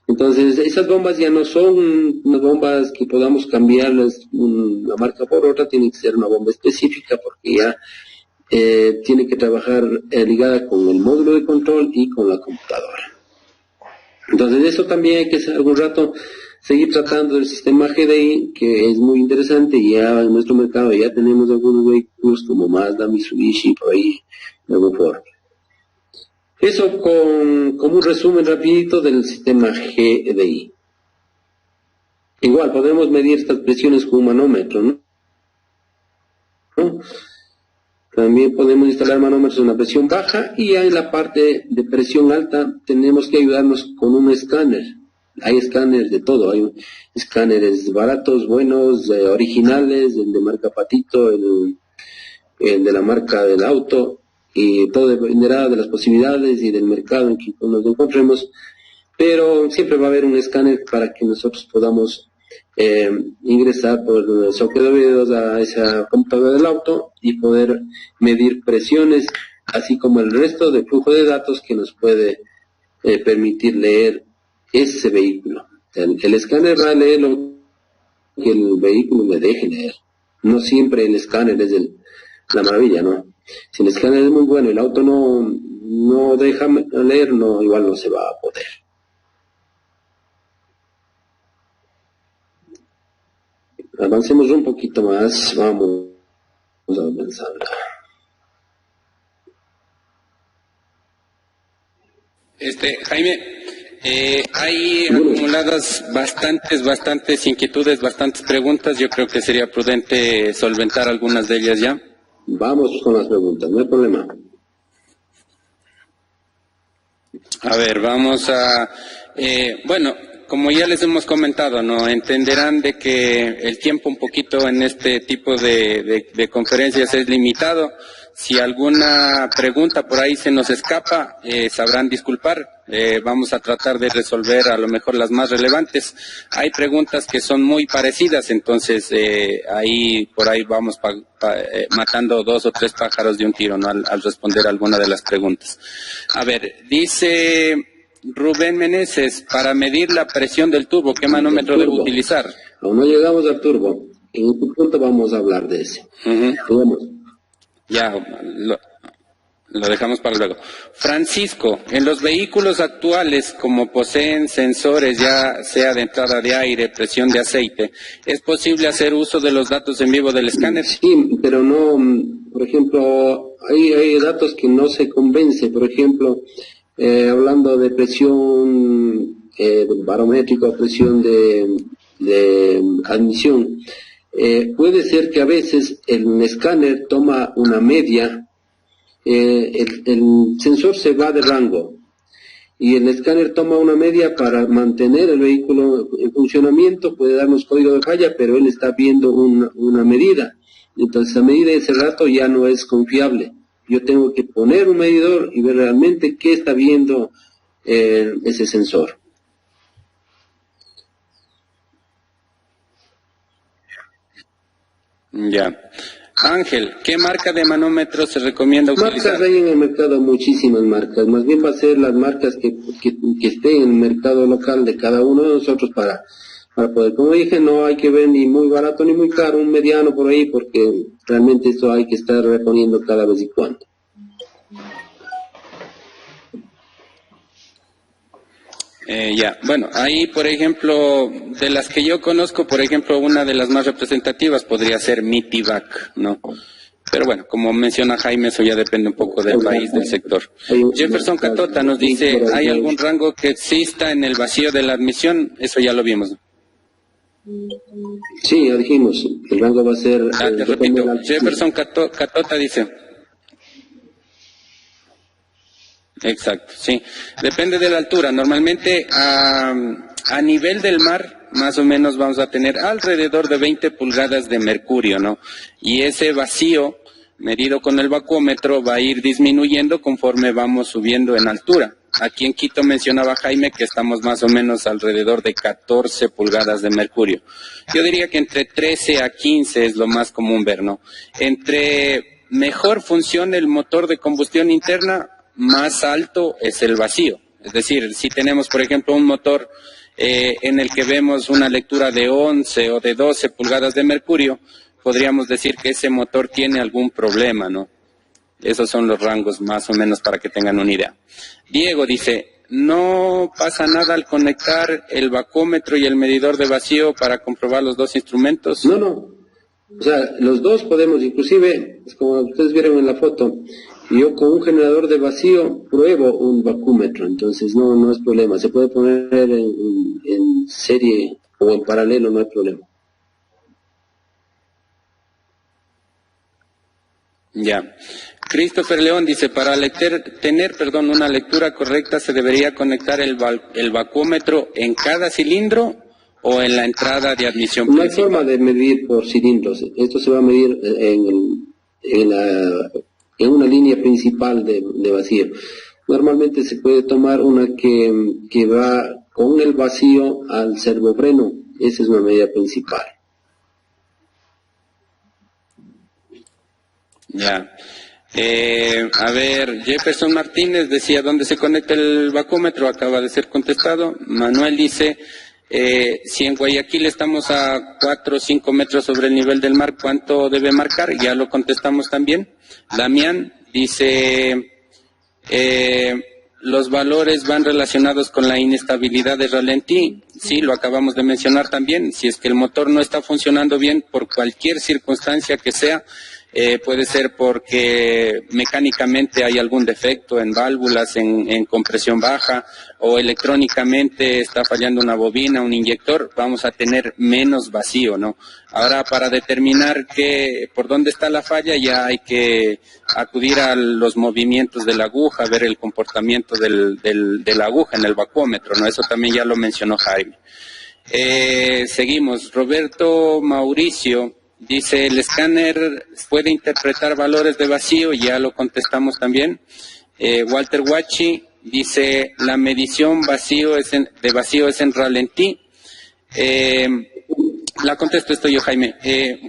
Entonces, esas bombas ya no son unas bombas que podamos cambiarlas una marca por otra, tiene que ser una bomba específica porque ya tiene que trabajar ligada con el módulo de control y con la computadora. Entonces, eso también hay que hacer algún rato seguir tratando del sistema GDI, que es muy interesante, y ya en nuestro mercado ya tenemos algunos vehículos como Mazda, Mitsubishi, por ahí, luego Ford. Eso como un resumen rapidito del sistema GDI. Igual podemos medir estas presiones con un manómetro, ¿no? También podemos instalar manómetros en la presión baja, y ya en la parte de presión alta tenemos que ayudarnos con un escáner. Hay escáneres de todo, hay escáneres baratos, buenos, originales, el de marca Patito, el de la marca del auto, y todo dependerá de las posibilidades y del mercado en que nos encontremos, pero siempre va a haber un escáner para que nosotros podamos ingresar por el socket de videos a esa computadora del auto y poder medir presiones, así como el resto del flujo de datos que nos puede permitir leer ese vehículo. El escáner va a leer lo que el vehículo le deje leer. No siempre el escáner es la maravilla, ¿no? Si el escáner es muy bueno y el auto no deja leer, igual no se va a poder. Avancemos un poquito más, vamos a avanzar. Jaime, hay acumuladas bastantes inquietudes, bastantes preguntas. Yo creo que sería prudente solventar algunas de ellas ya. Vamos con las preguntas, no hay problema. A ver, vamos a... bueno, como ya les hemos comentado, ¿no? Entenderán de que el tiempo un poquito en este tipo de conferencias es limitado. Si alguna pregunta por ahí se nos escapa, sabrán disculpar. Vamos a tratar de resolver a lo mejor las más relevantes. Hay preguntas que son muy parecidas, entonces por ahí vamos matando 2 o 3 pájaros de un tiro, ¿no? Al responder alguna de las preguntas. A ver, dice Rubén Meneses, para medir la presión del turbo, ¿qué manómetro debo utilizar? Aún no llegamos al turbo. En este punto vamos a hablar de ese. Digamos. Ya, lo dejamos para luego. Francisco, en los vehículos actuales, como poseen sensores ya sea de entrada de aire, presión de aceite, ¿es posible hacer uso de los datos en vivo del escáner? Sí, pero no, por ejemplo, hay datos que no se convence. Por ejemplo, hablando de presión barométrica, presión de admisión, puede ser que a veces el escáner toma una media. El sensor se va de rango y el escáner toma una media para mantener el vehículo en funcionamiento. Puede darnos código de falla, pero él está viendo una medida. Entonces, la medida de ese rato ya no es confiable. Yo tengo que poner un medidor y ver realmente qué está viendo ese sensor. Ya. Ángel, ¿qué marca de manómetro se recomienda utilizar? Marcas hay en el mercado, muchísimas marcas. Más bien va a ser las marcas que estén en el mercado local de cada uno de nosotros para poder. Como dije, no hay que ver ni muy barato ni muy caro, un mediano por ahí, porque realmente esto hay que estar reponiendo cada vez y cuando. Ya, bueno, ahí por ejemplo, de las que yo conozco, por ejemplo, una de las más representativas podría ser Mitivac, ¿no? Pero bueno, como menciona Jaime, eso ya depende un poco del país, del sector. Jefferson Catota nos dice, ¿hay algún rango que exista en el vacío de la admisión? Eso ya lo vimos, ¿no? Sí, ya dijimos, el rango va a ser... te repito, Jefferson Catota dice... Exacto, sí. Depende de la altura. Normalmente a nivel del mar, más o menos vamos a tener alrededor de 20 pulgadas de mercurio, ¿no? Y ese vacío, medido con el vacuómetro, va a ir disminuyendo conforme vamos subiendo en altura. Aquí en Quito mencionaba Jaime que estamos más o menos alrededor de 14 pulgadas de mercurio. Yo diría que entre 13 a 15 es lo más común ver, ¿no? Entre mejor funcione el motor de combustión interna, más alto es el vacío. Es decir, si tenemos, por ejemplo, un motor en el que vemos una lectura de 11 o de 12 pulgadas de mercurio, podríamos decir que ese motor tiene algún problema, ¿no? Esos son los rangos más o menos para que tengan una idea. Diego dice, ¿no pasa nada al conectar el vacuómetro y el medidor de vacío para comprobar los dos instrumentos? No. O sea, los dos podemos, inclusive, como ustedes vieron en la foto, yo con un generador de vacío pruebo un vacuómetro, entonces no es problema. Se puede poner en serie o en paralelo, no hay problema. Ya. Christopher León dice, para tener una lectura correcta, ¿se debería conectar el vacuómetro en cada cilindro o en la entrada de admisión principal? No hay forma de medir por cilindros. Esto se va a medir en una línea principal de vacío. Normalmente se puede tomar una que va con el vacío al servofreno. Esa es una medida principal. Ya. A ver, Jefferson Martínez decía, ¿dónde se conecta el vacuómetro? Acaba de ser contestado. Manuel dice, si en Guayaquil estamos a 4 o 5 metros sobre el nivel del mar, ¿cuánto debe marcar? Ya lo contestamos también. Damián dice, los valores van relacionados con la inestabilidad de ralentí. Sí, lo acabamos de mencionar también. Si es que el motor no está funcionando bien por cualquier circunstancia que sea, puede ser porque mecánicamente hay algún defecto en válvulas, en compresión baja, o electrónicamente está fallando una bobina, un inyector, vamos a tener menos vacío, ¿no? Ahora, para determinar por dónde está la falla, ya hay que acudir a los movimientos de la aguja, ver el comportamiento de la aguja en el vacuómetro, ¿no? Eso también ya lo mencionó Jaime. Seguimos. Roberto Mauricio dice, el escáner puede interpretar valores de vacío, ya lo contestamos también. Walter Huachi dice, la medición de vacío es en ralentí. La contesto esto yo, Jaime.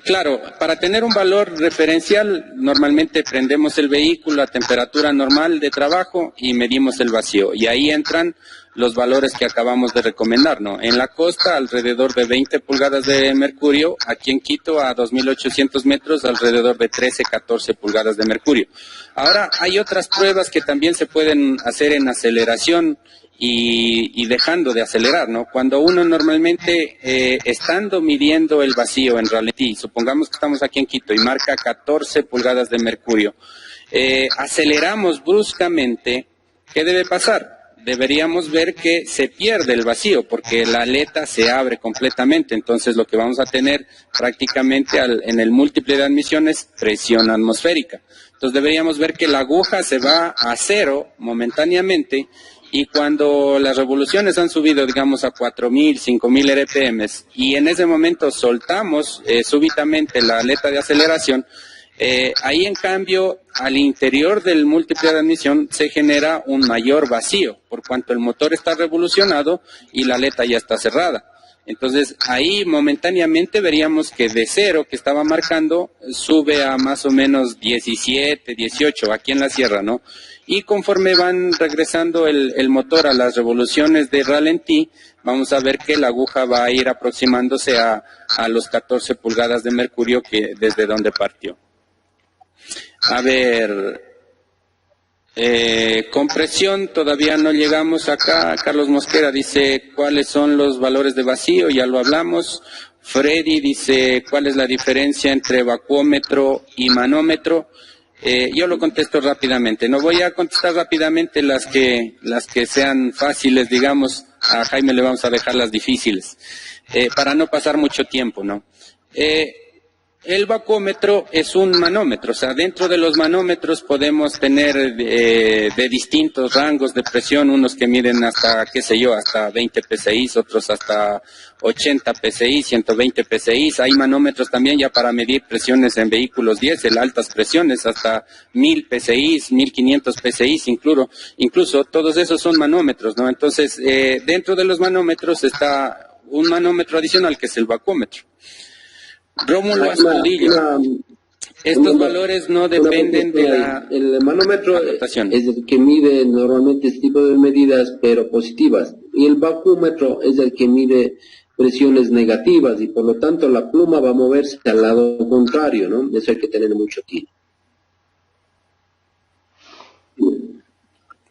Claro, para tener un valor referencial, normalmente prendemos el vehículo a temperatura normal de trabajo y medimos el vacío. Y ahí entran los valores que acabamos de recomendar, ¿no? En la costa, alrededor de 20 pulgadas de mercurio. Aquí en Quito, a 2.800 metros, alrededor de 13, 14 pulgadas de mercurio. Ahora, hay otras pruebas que también se pueden hacer en aceleración y dejando de acelerar, ¿no? Cuando uno normalmente, estando midiendo el vacío en ralentí, supongamos que estamos aquí en Quito y marca 14 pulgadas de mercurio, aceleramos bruscamente, ¿qué debe pasar? Deberíamos ver que se pierde el vacío porque la aleta se abre completamente. Entonces lo que vamos a tener prácticamente en el múltiple de admisiones, presión atmosférica. Entonces deberíamos ver que la aguja se va a cero momentáneamente y cuando las revoluciones han subido, digamos, a 4.000, 5.000 RPMs y en ese momento soltamos súbitamente la aleta de aceleración, ahí en cambio, al interior del múltiple de admisión se genera un mayor vacío, por cuanto el motor está revolucionado y la aleta ya está cerrada. Entonces, ahí momentáneamente veríamos que de cero que estaba marcando sube a más o menos 17, 18 aquí en la sierra, ¿no? Y conforme van regresando el motor a las revoluciones de ralentí, vamos a ver que la aguja va a ir aproximándose a los 14 pulgadas de mercurio que desde donde partió. A ver, compresión, todavía no llegamos acá. Carlos Mosquera dice, ¿cuáles son los valores de vacío? Ya lo hablamos. Freddy dice, ¿cuál es la diferencia entre vacuómetro y manómetro? Yo lo contesto rápidamente. No voy a contestar rápidamente las que sean fáciles, digamos. A Jaime le vamos a dejar las difíciles, para no pasar mucho tiempo, ¿no? El vacuómetro es un manómetro, o sea, dentro de los manómetros podemos tener de distintos rangos de presión, unos que miden hasta, qué sé yo, hasta 20 PSI, otros hasta 80 PSI, 120 PSI. Hay manómetros también ya para medir presiones en vehículos diésel, altas presiones, hasta 1.000 PSI, 1.500 PSI, incluso todos esos son manómetros, ¿no? Entonces, dentro de los manómetros está un manómetro adicional que es el vacuómetro. Rómulo Astudillo, estos valores no dependen de la... El manómetro anotación. es el que mide normalmente este tipo de medidas, pero positivas. Y el vacuómetro es el que mide presiones negativas y por lo tanto la pluma va a moverse al lado contrario, ¿no? Eso hay que tener mucho tino.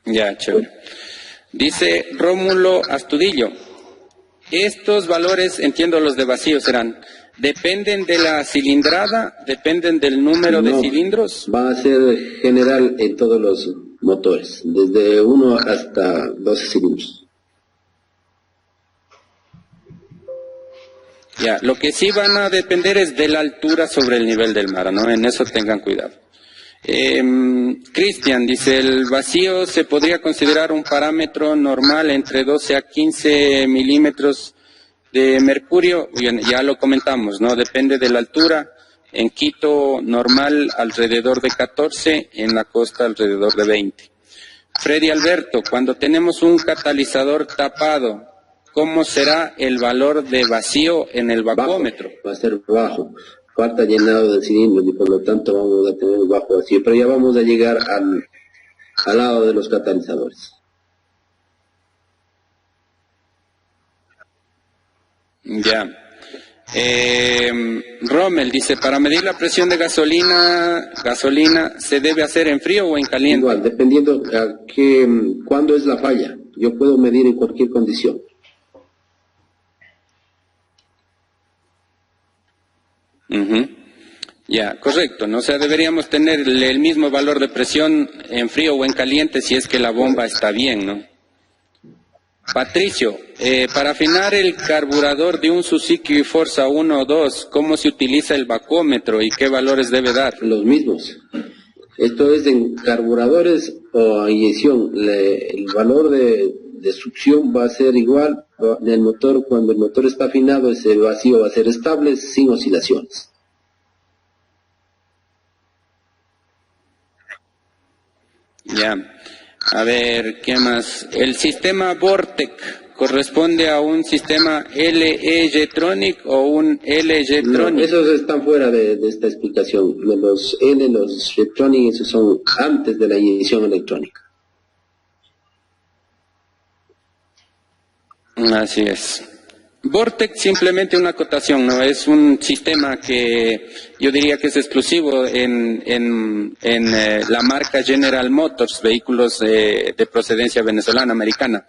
Ya, chévere. Dice Rómulo Astudillo, estos valores, entiendo los de vacío serán... ¿Dependen de la cilindrada? ¿Dependen del número de cilindros? Va a ser general en todos los motores, desde 1 hasta 12 cilindros. Ya, lo que sí van a depender es de la altura sobre el nivel del mar, ¿no? En eso tengan cuidado. Cristian dice, el vacío se podría considerar un parámetro normal entre 12 a 15 milímetros de mercurio. Ya lo comentamos, ¿no? Depende de la altura. En Quito, normal alrededor de 14, en la costa alrededor de 20. Freddy Alberto, cuando tenemos un catalizador tapado, ¿cómo será el valor de vacío en el vacuómetro? Va a ser bajo. Falta llenado de cilindros y por lo tanto vamos a tener un bajo vacío. Pero ya vamos a llegar al lado de los catalizadores. Ya. Rommel dice, para medir la presión de gasolina, ¿se debe hacer en frío o en caliente? Igual, dependiendo cuándo es la falla. Yo puedo medir en cualquier condición. Ya, correcto, ¿no? O sea, deberíamos tener el mismo valor de presión en frío o en caliente si es que la bomba está bien, ¿no? Patricio, para afinar el carburador de un Suzuki Forza 1 o 2, ¿cómo se utiliza el vacuómetro y qué valores debe dar? Los mismos. Esto es en carburadores o inyección. El valor de succión va a ser igual en el motor. Cuando el motor está afinado, ese vacío va a ser estable, sin oscilaciones. Ya. A ver, ¿qué más? El sistema Vortec, ¿corresponde a un sistema LE-Jetronic o un No, L-Jetronic? esos están fuera de esta explicación. Los L, los Jetronic, esos son antes de la inyección electrónica. Así es. Vortex, simplemente una acotación, ¿no? Es un sistema que yo diría que es exclusivo en la marca General Motors, vehículos de procedencia venezolana, americana,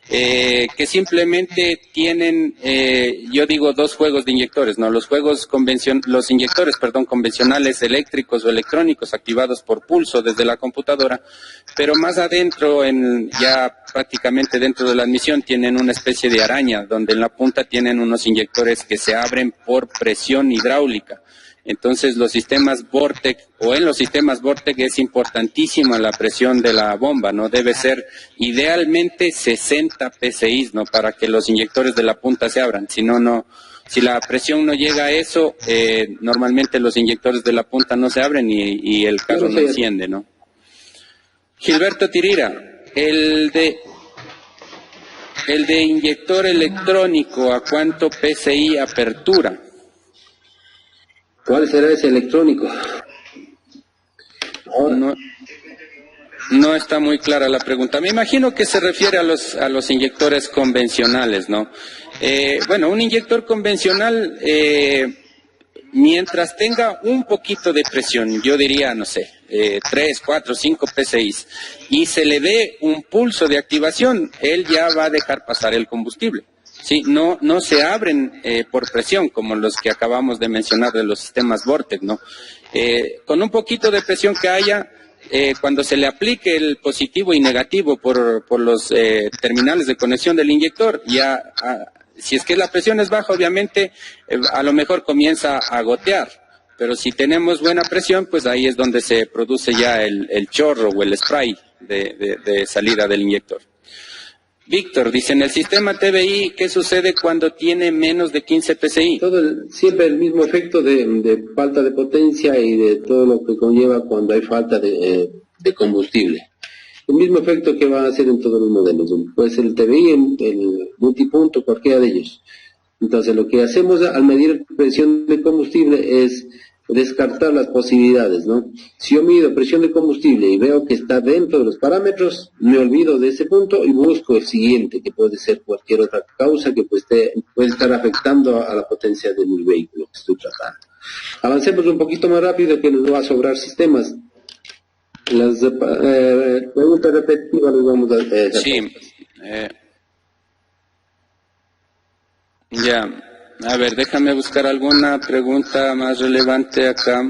que simplemente tienen, yo digo, dos juegos de inyectores, ¿no? Los inyectores, convencionales eléctricos o electrónicos activados por pulso desde la computadora, pero más adentro, ya prácticamente dentro de la admisión, tienen una especie de araña, donde en la punta tienen unos inyectores que se abren por presión hidráulica. Entonces, en los sistemas Vortec es importantísima la presión de la bomba, ¿no? Debe ser idealmente 60 PSI, ¿no? Para que los inyectores de la punta se abran. Si la presión no llega a eso, normalmente los inyectores de la punta no se abren y el carro no enciende, ¿no? Gilberto Tirira, el de inyector electrónico, ¿a cuánto PSI apertura? ¿Cuál será ese electrónico? No está muy clara la pregunta. Me imagino que se refiere a los inyectores convencionales, ¿no? Bueno, un inyector convencional, mientras tenga un poquito de presión, yo diría, no sé, 3, 4, 5 PSI, y se le dé un pulso de activación, él ya va a dejar pasar el combustible. Sí, no se abren por presión, como los que acabamos de mencionar de los sistemas Vortex, ¿no? Con un poquito de presión que haya, cuando se le aplique el positivo y negativo por los terminales de conexión del inyector, si es que la presión es baja, obviamente, a lo mejor comienza a gotear. Pero si tenemos buena presión, pues ahí es donde se produce ya el chorro o el spray de salida del inyector. Víctor dice, en el sistema TBI, ¿qué sucede cuando tiene menos de 15 PSI? Siempre el mismo efecto de falta de potencia y de todo lo que conlleva cuando hay falta de combustible. El mismo efecto que va a hacer en todos los modelos. Puede ser el TBI, el multipunto, cualquiera de ellos. Entonces, lo que hacemos al medir presión de combustible es descartar las posibilidades, ¿no? Si yo mido presión de combustible y veo que está dentro de los parámetros, me olvido de ese punto y busco el siguiente, que puede ser cualquier otra causa que puede estar afectando a la potencia de mi vehículo que estoy tratando. Avancemos un poquito más rápido que nos va a sobrar sistemas. Las preguntas repetitivas les vamos a hacer. Sí. Ya. A ver, déjame buscar alguna pregunta más relevante acá.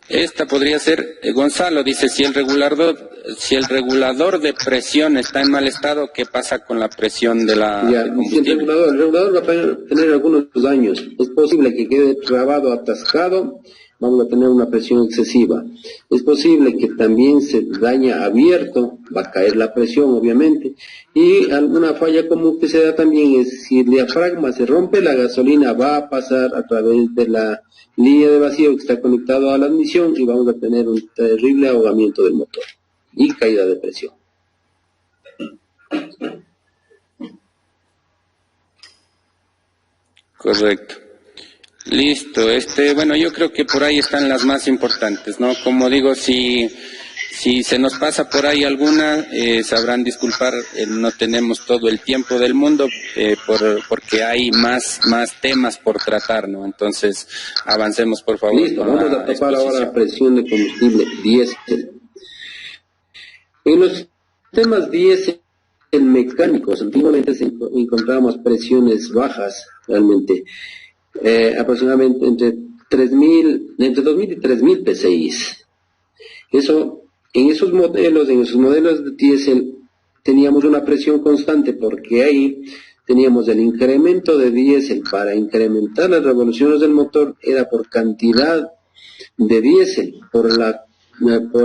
Esta podría ser, Gonzalo dice, si el regulador de presión está en mal estado, ¿qué pasa con la presión de combustible? El regulador va a tener algunos daños. Es posible que quede trabado, atascado, vamos a tener una presión excesiva. Es posible que también se daña abierto, va a caer la presión obviamente, y alguna falla común que se da también es si el diafragma se rompe, la gasolina va a pasar a través de la línea de vacío que está conectado a la admisión y vamos a tener un terrible ahogamiento del motor y caída de presión. Correcto. Listo, bueno, yo creo que por ahí están las más importantes, ¿no? Como digo, si se nos pasa por ahí alguna, sabrán disculpar, no tenemos todo el tiempo del mundo, porque hay más temas por tratar, ¿no? Entonces, avancemos, por favor. Listo, vamos a tapar ahora la presión de combustible diésel. En los sistemas diésel mecánicos, antiguamente encontrábamos presiones bajas, realmente, aproximadamente entre 2.000 y 3.000 PSI. Eso, en esos modelos de diésel, teníamos una presión constante porque ahí teníamos el incremento de diésel. Para incrementar las revoluciones del motor era por cantidad de diésel, por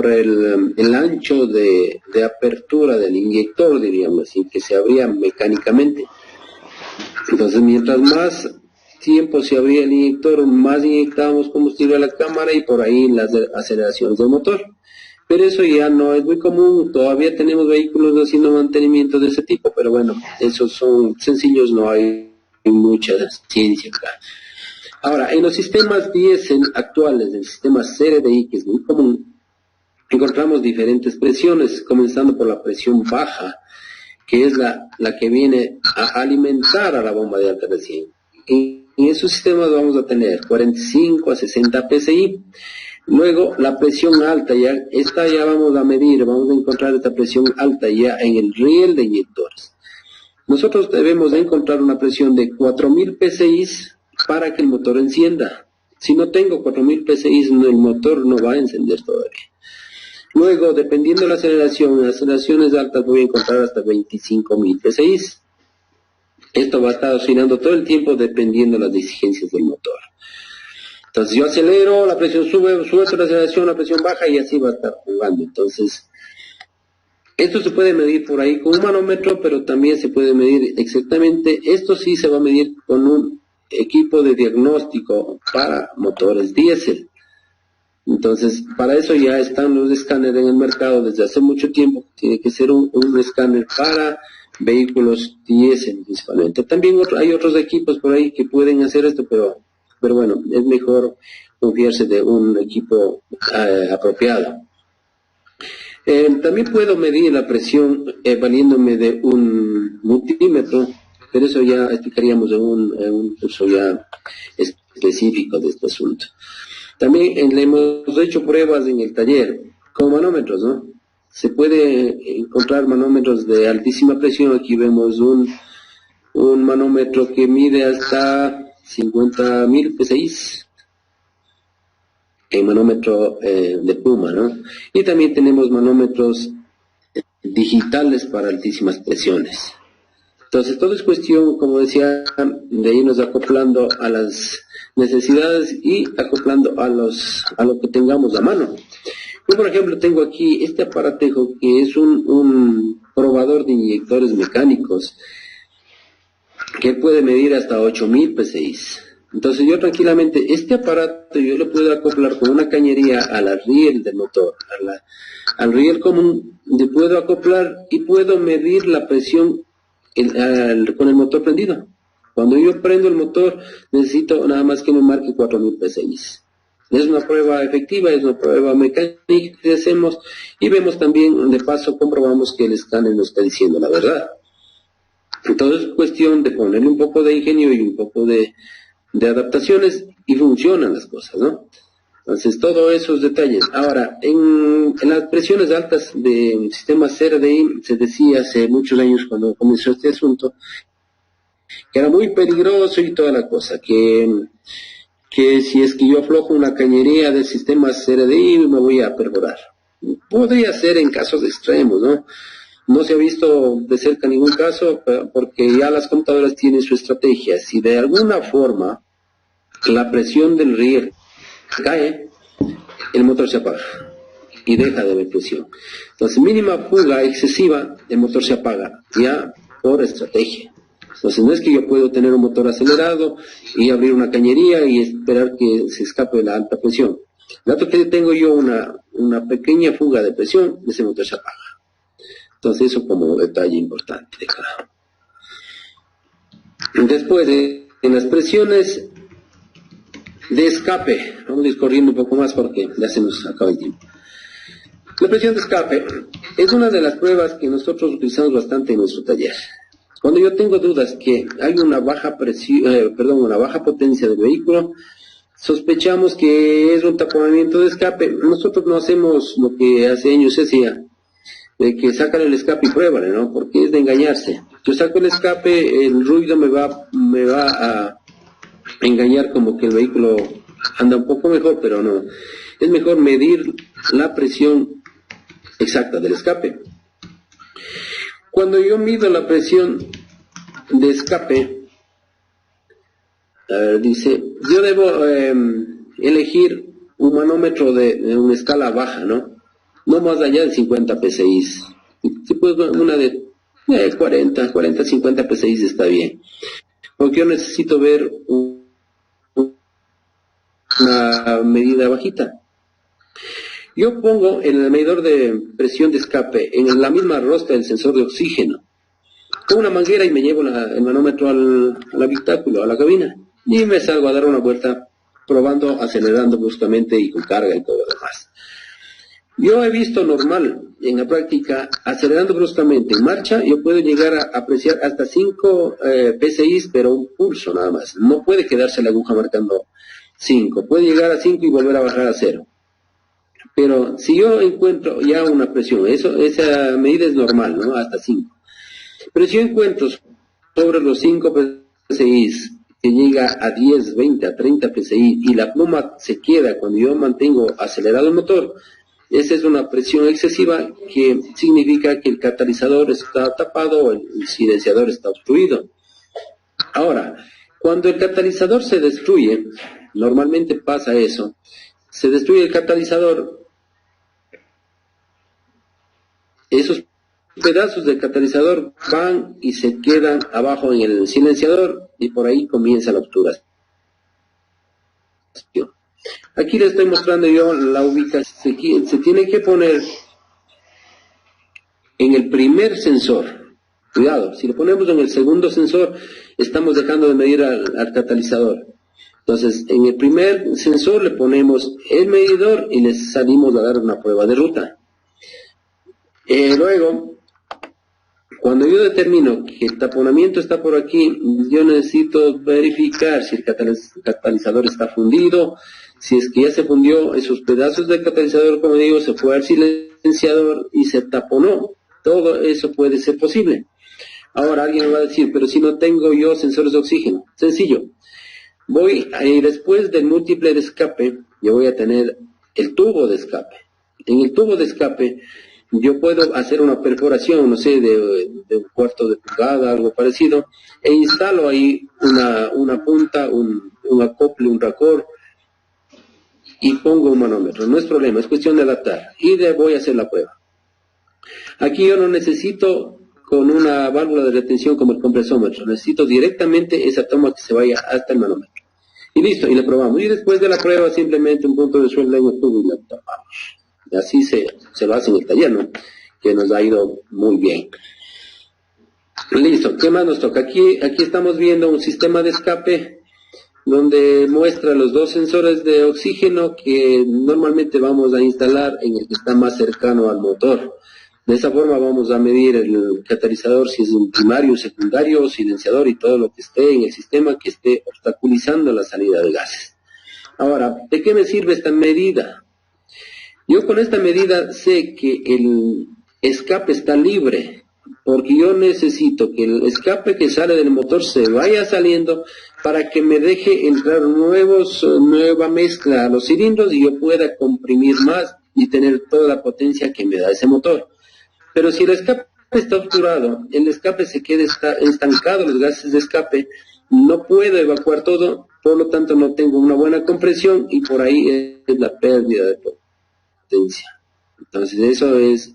el ancho de apertura del inyector, diríamos así, que se abría mecánicamente. Entonces, mientras más tiempo se abría el inyector, más inyectábamos combustible a la cámara y por ahí las aceleraciones del motor. pero eso ya no es muy común. Todavía tenemos vehículos haciendo mantenimiento de ese tipo, pero bueno, esos son sencillos, no hay mucha ciencia acá. Ahora, en los sistemas diésel actuales, el sistema CRDI, que es muy común, encontramos diferentes presiones, comenzando por la presión baja, que es la que viene a alimentar a la bomba de alta presión. En esos sistemas vamos a tener 45 a 60 psi. Luego la presión alta, ya vamos a medir, vamos a encontrar esta presión alta ya en el riel de inyectores. Nosotros debemos de encontrar una presión de 4000 psi para que el motor encienda. Si no tengo 4000 psi, el motor no va a encender todavía. Luego, dependiendo de la aceleración, en aceleraciones altas voy a encontrar hasta 25.000 psi. Esto va a estar oscilando todo el tiempo dependiendo de las exigencias del motor. Entonces yo acelero, la presión sube la aceleración, la presión baja y así va a estar jugando. Entonces, esto se puede medir por ahí con un manómetro, pero también se puede medir exactamente, esto sí se va a medir con un equipo de diagnóstico para motores diésel. Entonces, para eso ya están los escáneres en el mercado desde hace mucho tiempo. Tiene que ser un escáner para vehículos diésel principalmente. También hay otros equipos por ahí que pueden hacer esto, pero bueno, es mejor confiarse de un equipo apropiado. También puedo medir la presión valiéndome de un multímetro, pero eso ya explicaríamos en un curso ya específico de este asunto. También le hemos hecho pruebas en el taller con manómetros, ¿no? Se puede encontrar manómetros de altísima presión. Aquí vemos un manómetro que mide hasta 50.000 psi, el manómetro de Puma, ¿no? Y también tenemos manómetros digitales para altísimas presiones. Entonces, todo es cuestión, como decía, de irnos acoplando a las necesidades y acoplando a lo que tengamos a mano. Yo, por ejemplo, tengo aquí este aparatejo que es un probador de inyectores mecánicos que puede medir hasta 8.000 psi. Entonces yo tranquilamente, este aparato yo lo puedo acoplar con una cañería a la riel del motor, al riel común, le puedo acoplar y puedo medir la presión con el motor prendido. Cuando yo prendo el motor, necesito nada más que me marque 4.000 psi. Es una prueba efectiva, es una prueba mecánica que hacemos y vemos también, de paso, comprobamos que el escáner nos está diciendo la verdad. Entonces es cuestión de ponerle un poco de ingenio y un poco de adaptaciones y funcionan las cosas, ¿no? Entonces, todos esos detalles. Ahora, en las presiones altas de sistemas CRDI, se decía hace muchos años cuando comenzó este asunto, que era muy peligroso y toda la cosa, que si es que yo aflojo una cañería del sistema CRDI me voy a perforar. Podría ser en casos extremos, ¿no? No se ha visto de cerca ningún caso porque ya las computadoras tienen su estrategia. Si de alguna forma la presión del riel cae, el motor se apaga y deja de haber presión. Entonces, mínima fuga excesiva, el motor se apaga, ya por estrategia. Entonces, no es que yo puedo tener un motor acelerado y abrir una cañería y esperar que se escape la alta presión. El dato que tengo yo una pequeña fuga de presión, ese motor se apaga. Entonces, eso como detalle importante. Después, en las presiones de escape, vamos a ir corriendo un poco más porque ya se nos acaba el tiempo. La presión de escape es una de las pruebas que nosotros utilizamos bastante en nuestro taller. Cuando yo tengo dudas que hay una baja una baja potencia del vehículo, sospechamos que es un taponamiento de escape. Nosotros no hacemos lo que hace años se hacía, de que sacan el escape y pruébale, ¿no? Porque es de engañarse. Yo saco el escape, el ruido me va a engañar como que el vehículo anda un poco mejor, pero no. Es mejor medir la presión exacta del escape. Cuando yo mido la presión de escape, dice, yo debo elegir un manómetro de una escala baja, ¿no? No más allá de 50 psi. Si puedo, una de 40, 50 psi está bien. Porque yo necesito ver una medida bajita. Yo pongo el medidor de presión de escape en la misma rosca del sensor de oxígeno, con una manguera, y me llevo el manómetro al habitáculo, a la cabina, y me salgo a dar una vuelta probando, acelerando bruscamente y con carga y todo lo demás. Yo he visto normal, en la práctica, acelerando bruscamente en marcha, yo puedo llegar a apreciar hasta 5 PSI, pero un pulso nada más. No puede quedarse la aguja marcando 5, puede llegar a 5 y volver a bajar a 0. Pero si yo encuentro ya una presión, esa medida es normal, ¿no? Hasta 5. Pero si yo encuentro sobre los 5 PSI, que llega a 10, 20, a 30 PSI, y la pluma se queda cuando yo mantengo acelerado el motor, esa es una presión excesiva que significa que el catalizador está tapado o el silenciador está obstruido. Ahora, cuando el catalizador se destruye, normalmente pasa eso, se destruye el catalizador, esos pedazos del catalizador van y se quedan abajo en el silenciador y por ahí comienza la obturación. Aquí le estoy mostrando yo la ubicación. Se tiene que poner en el primer sensor. Cuidado, si lo ponemos en el segundo sensor, estamos dejando de medir al catalizador. Entonces, en el primer sensor le ponemos el medidor y le salimos a dar una prueba de ruta. Luego, cuando yo determino que el taponamiento está por aquí, yo necesito verificar si el catalizador está fundido. Si es que ya se fundió, esos pedazos del catalizador, como digo, se fue al silenciador y se taponó. Todo eso puede ser posible. Ahora alguien me va a decir, pero si no tengo yo sensores de oxígeno. Sencillo. Después del múltiple de escape, yo voy a tener el tubo de escape. En el tubo de escape, yo puedo hacer una perforación, no sé, de un cuarto de pulgada, algo parecido, e instalo ahí una punta, un acople, un racor, y pongo un manómetro. No es problema, es cuestión de adaptar. Y voy a hacer la prueba. Aquí yo no necesito con una válvula de retención como el compresómetro. Necesito directamente esa toma que se vaya hasta el manómetro. Y listo, y la probamos. Y después de la prueba, simplemente un punto de sueldo en el tubo y la tapamos. Y así se lo hace en el taller, ¿no? Que nos ha ido muy bien. Listo, ¿qué más nos toca? Aquí estamos viendo un sistema de escape donde muestra los dos sensores de oxígeno que normalmente vamos a instalar en el que está más cercano al motor. De esa forma vamos a medir el catalizador, si es un primario, secundario, silenciador y todo lo que esté en el sistema que esté obstaculizando la salida de gases. Ahora, ¿de qué me sirve esta medida? Yo con esta medida sé que el escape está libre, porque yo necesito que el escape que sale del motor se vaya saliendo para que me deje entrar nueva mezcla a los cilindros y yo pueda comprimir más y tener toda la potencia que me da ese motor. Pero si el escape está obturado, el escape se queda estancado, los gases de escape, no puedo evacuar todo, por lo tanto no tengo una buena compresión y por ahí es la pérdida de potencia. Entonces eso es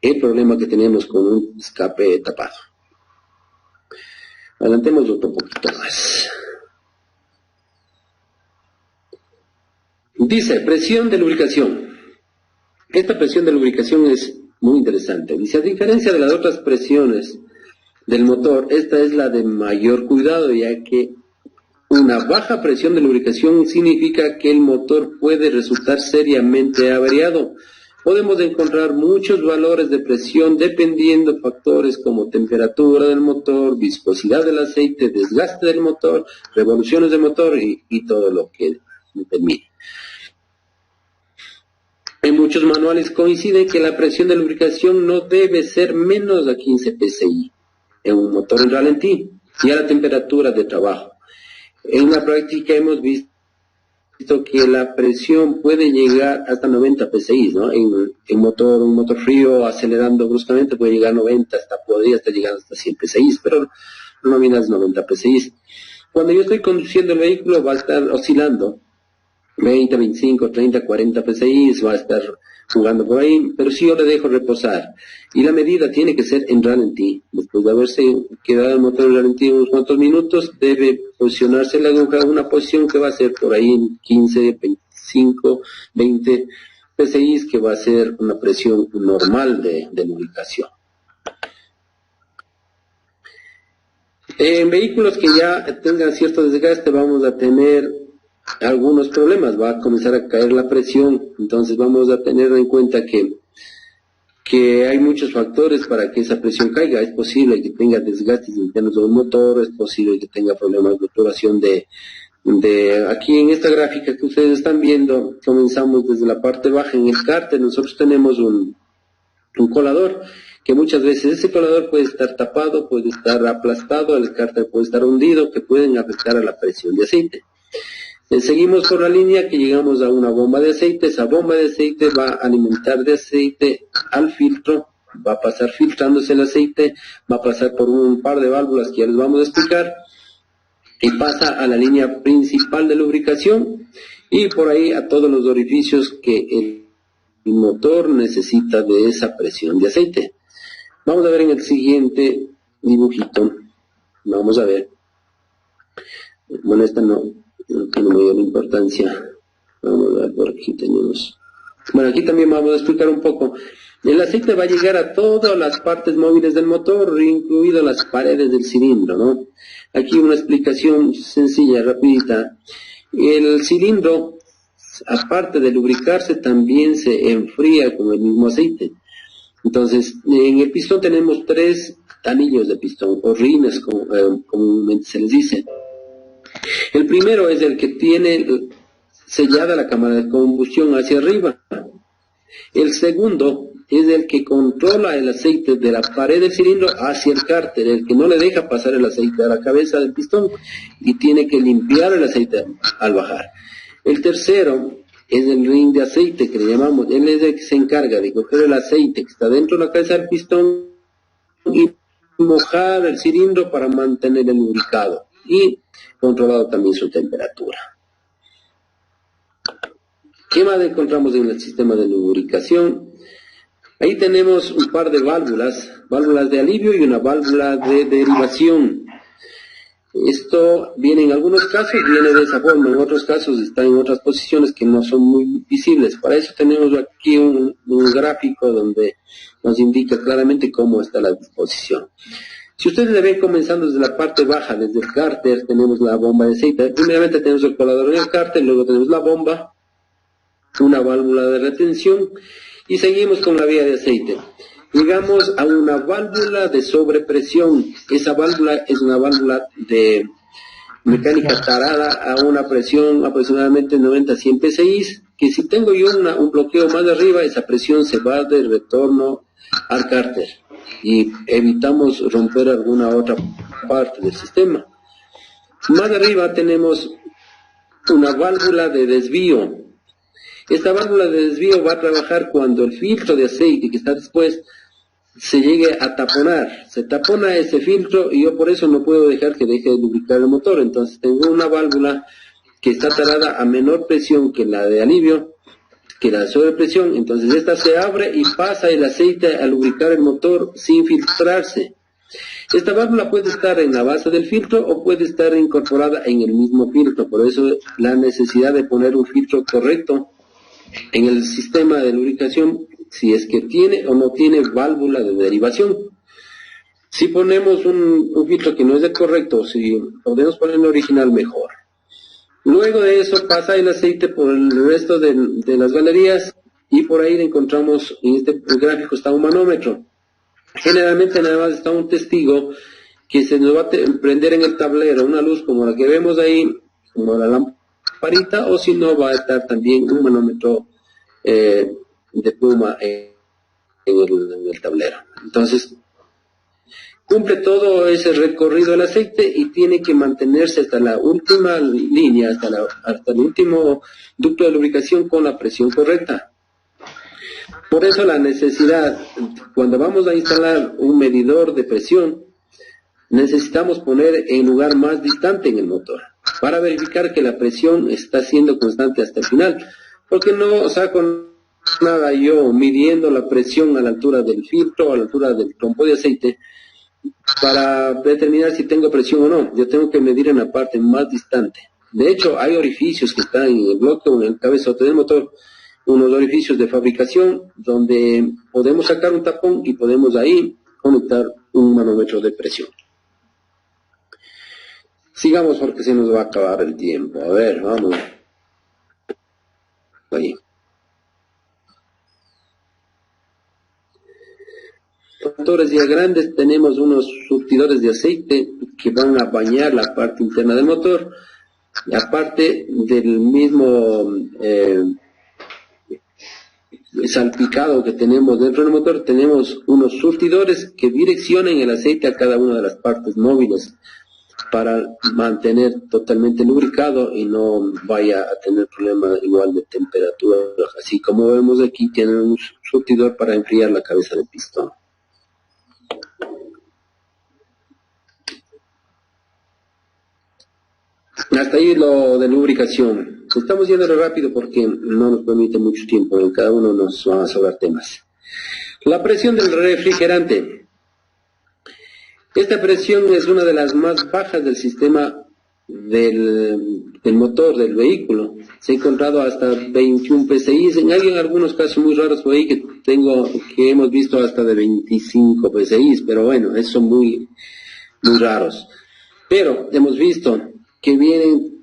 el problema que tenemos con un escape tapado. Adelantemos otro poquito más. Dice, presión de lubricación. Esta presión de lubricación es muy interesante. Dice, a diferencia de las otras presiones del motor, esta es la de mayor cuidado, ya que una baja presión de lubricación significa que el motor puede resultar seriamente averiado. Podemos encontrar muchos valores de presión dependiendo de factores como temperatura del motor, viscosidad del aceite, desgaste del motor, revoluciones del motor y todo lo que determine. En muchos manuales coincide que la presión de lubricación no debe ser menos de 15 psi en un motor en ralentí y a la temperatura de trabajo. En la práctica hemos visto que la presión puede llegar hasta 90 psi, ¿no? Un motor frío acelerando bruscamente puede llegar a 90, podría estar llegando hasta 100 psi, pero no miras 90 psi. Cuando yo estoy conduciendo el vehículo va a estar oscilando 20, 25, 30, 40 psi, va a estar jugando por ahí, pero si yo le dejo reposar y la medida tiene que ser en ralentí, después de haberse quedado el motor en ralentí unos cuantos minutos, debe posicionarse la aguja en una posición que va a ser por ahí en 15, 25, 20, PSI, que va a ser una presión normal de lubricación. En vehículos que ya tengan cierto desgaste vamos a tener algunos problemas, va a comenzar a caer la presión, entonces vamos a tener en cuenta que hay muchos factores para que esa presión caiga. Es posible que tenga desgastes internos del motor, es posible que tenga problemas de obturación de aquí en esta gráfica que ustedes están viendo, comenzamos desde la parte baja. En el cárter nosotros tenemos un colador, que muchas veces ese colador puede estar tapado, puede estar aplastado, el cárter puede estar hundido, que pueden afectar a la presión de aceite. Seguimos por la línea que llegamos a una bomba de aceite. Esa bomba de aceite va a alimentar de aceite al filtro, va a pasar filtrándose el aceite, va a pasar por un par de válvulas que ya les vamos a explicar, y pasa a la línea principal de lubricación y por ahí a todos los orificios que el motor necesita de esa presión de aceite. Vamos a ver en el siguiente dibujito, vamos a ver, bueno, esta no tiene mayor importancia, vamos a ver, por aquí tenemos, bueno, aquí también vamos a explicar un poco. El aceite va a llegar a todas las partes móviles del motor, incluidas las paredes del cilindro, ¿no? Aquí una explicación sencilla, rapidita. El cilindro, aparte de lubricarse, también se enfría con el mismo aceite. Entonces, en el pistón tenemos 3 anillos de pistón, o rines, como comúnmente se les dice. El primero es el que tiene sellada la cámara de combustión hacia arriba. El segundo es el que controla el aceite de la pared del cilindro hacia el cárter, el que no le deja pasar el aceite a la cabeza del pistón y tiene que limpiar el aceite al bajar. El tercero es el ring de aceite, que le llamamos, él es el que se encarga de coger el aceite que está dentro de la cabeza del pistón y mojar el cilindro para mantener el lubricado y controlado también su temperatura. ¿Qué más encontramos en el sistema de lubricación? Ahí tenemos un par de válvulas de alivio y una válvula de derivación. Esto viene en algunos casos, viene de esa forma, en otros casos está en otras posiciones que no son muy visibles. Para eso tenemos aquí un gráfico donde nos indica claramente cómo está la disposición. Si ustedes le ven comenzando desde la parte baja, desde el cárter, tenemos la bomba de aceite. Primeramente tenemos el colador en el cárter, luego tenemos la bomba, una válvula de retención y seguimos con la vía de aceite. Llegamos a una válvula de sobrepresión. Esa válvula es una válvula de mecánica tarada a una presión aproximadamente 90-100 PSI, que si tengo yo un bloqueo más de arriba, esa presión se va de retorno al cárter y evitamos romper alguna otra parte del sistema. Más arriba tenemos una válvula de desvío. Esta válvula de desvío va a trabajar cuando el filtro de aceite que está después se llegue a taponar. Se tapona ese filtro y yo por eso no puedo dejar que deje de lubricar el motor. Entonces tengo una válvula que está tarada a menor presión que la de alivio, que la de sobrepresión. Entonces esta se abre y pasa el aceite a lubricar el motor sin filtrarse. Esta válvula puede estar en la base del filtro o puede estar incorporada en el mismo filtro. Por eso la necesidad de poner un filtro correcto en el sistema de lubricación, si es que tiene o no tiene válvula de derivación. Si ponemos un filtro que no es el correcto, si podemos poner el original, mejor. Luego de eso pasa el aceite por el resto de las galerías y por ahí encontramos, en este gráfico está un manómetro. Generalmente nada más está un testigo que se nos va a prender en el tablero, una luz como la que vemos ahí, como la lamparita, o si no va a estar también un manómetro de pluma en el tablero. Entonces cumple todo ese recorrido del aceite y tiene que mantenerse hasta la última línea, hasta el último ducto de lubricación con la presión correcta. Por eso la necesidad, cuando vamos a instalar un medidor de presión, necesitamos poner en lugar más distante en el motor para verificar que la presión está siendo constante hasta el final. Porque no saco nada yo midiendo la presión a la altura del filtro, a la altura del trompo de aceite, para determinar si tengo presión o no. Yo tengo que medir en la parte más distante. De hecho, hay orificios que están en el bloque o en el cabezote del motor unos orificios de fabricación donde podemos sacar un tapón y podemos ahí conectar un manómetro de presión. Sigamos porque se nos va a acabar el tiempo. A ver, vamos. Ahí. Motores ya grandes, tenemos unos surtidores de aceite que van a bañar la parte interna del motor. Aparte del mismo salpicado que tenemos dentro del motor, tenemos unos surtidores que direccionan el aceite a cada una de las partes móviles para mantener totalmente lubricado y no vaya a tener problemas igual de temperatura. Así como vemos aquí, tienen un surtidor para enfriar la cabeza del pistón. Hasta ahí lo de lubricación. Estamos yendo rápido porque no nos permite mucho tiempo. En cada uno nos van a sobrar temas. La presión del refrigerante. Esta presión es una de las más bajas del sistema del motor del vehículo. Se ha encontrado hasta 21 psi. Hay en algunos casos muy raros por ahí que hemos visto hasta de 25 psi, pero bueno, esos son muy raros. Pero hemos visto que vienen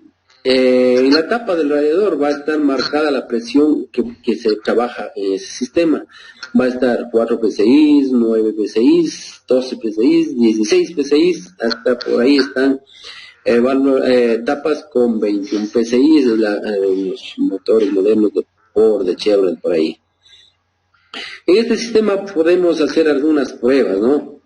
en la tapa del radiador va a estar marcada la presión que se trabaja en ese sistema. Va a estar 4 psi, 9 psi, 12 psi, 16 psi, hasta por ahí están tapas con 21 psi, los motores modernos de Ford, de Chevrolet, por ahí. En este sistema podemos hacer algunas pruebas, ¿no?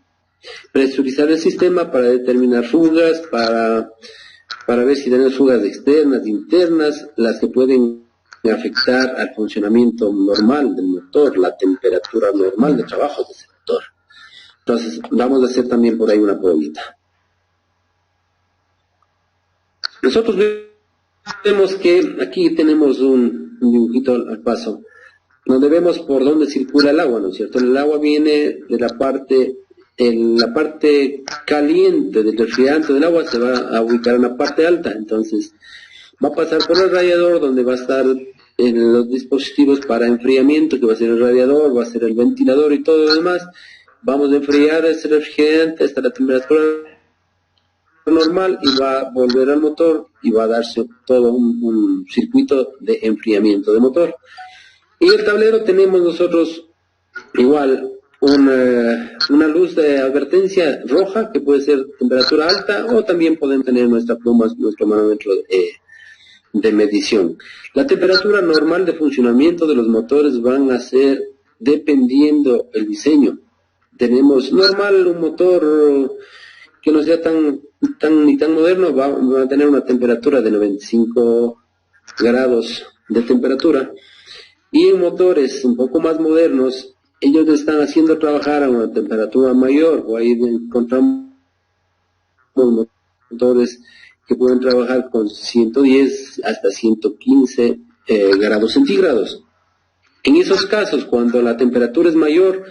Presurizar el sistema para determinar fugas, para ver si tenemos fugas externas, internas, las que pueden afectar al funcionamiento normal del motor, la temperatura normal de trabajo de ese motor. Entonces, vamos a hacer también por ahí una pruebita. Nosotros vemos que aquí tenemos un dibujito al paso, donde vemos por dónde circula el agua, ¿no es cierto? El agua viene de la parte caliente del refrigerante del agua, se va a ubicar en la parte alta, entonces va a pasar por el radiador donde va a estar los dispositivos para enfriamiento, que va a ser el radiador, va a ser el ventilador y todo lo demás. Vamos a enfriar ese refrigerante hasta la temperatura normal y va a volver al motor y va a darse todo un circuito de enfriamiento de motor. Y el tablero tenemos nosotros igual una luz de advertencia roja que puede ser temperatura alta, o también podemos tener nuestra pluma, nuestro manómetro de medición. La temperatura normal de funcionamiento de los motores van a ser dependiendo el diseño. Tenemos normal un motor que no sea ni tan moderno, va a tener una temperatura de 95 grados de temperatura, y en motores un poco más modernos ellos están haciendo trabajar a una temperatura mayor, o ahí encontramos motores que pueden trabajar con 110 hasta 115 grados centígrados. En esos casos, cuando la temperatura es mayor,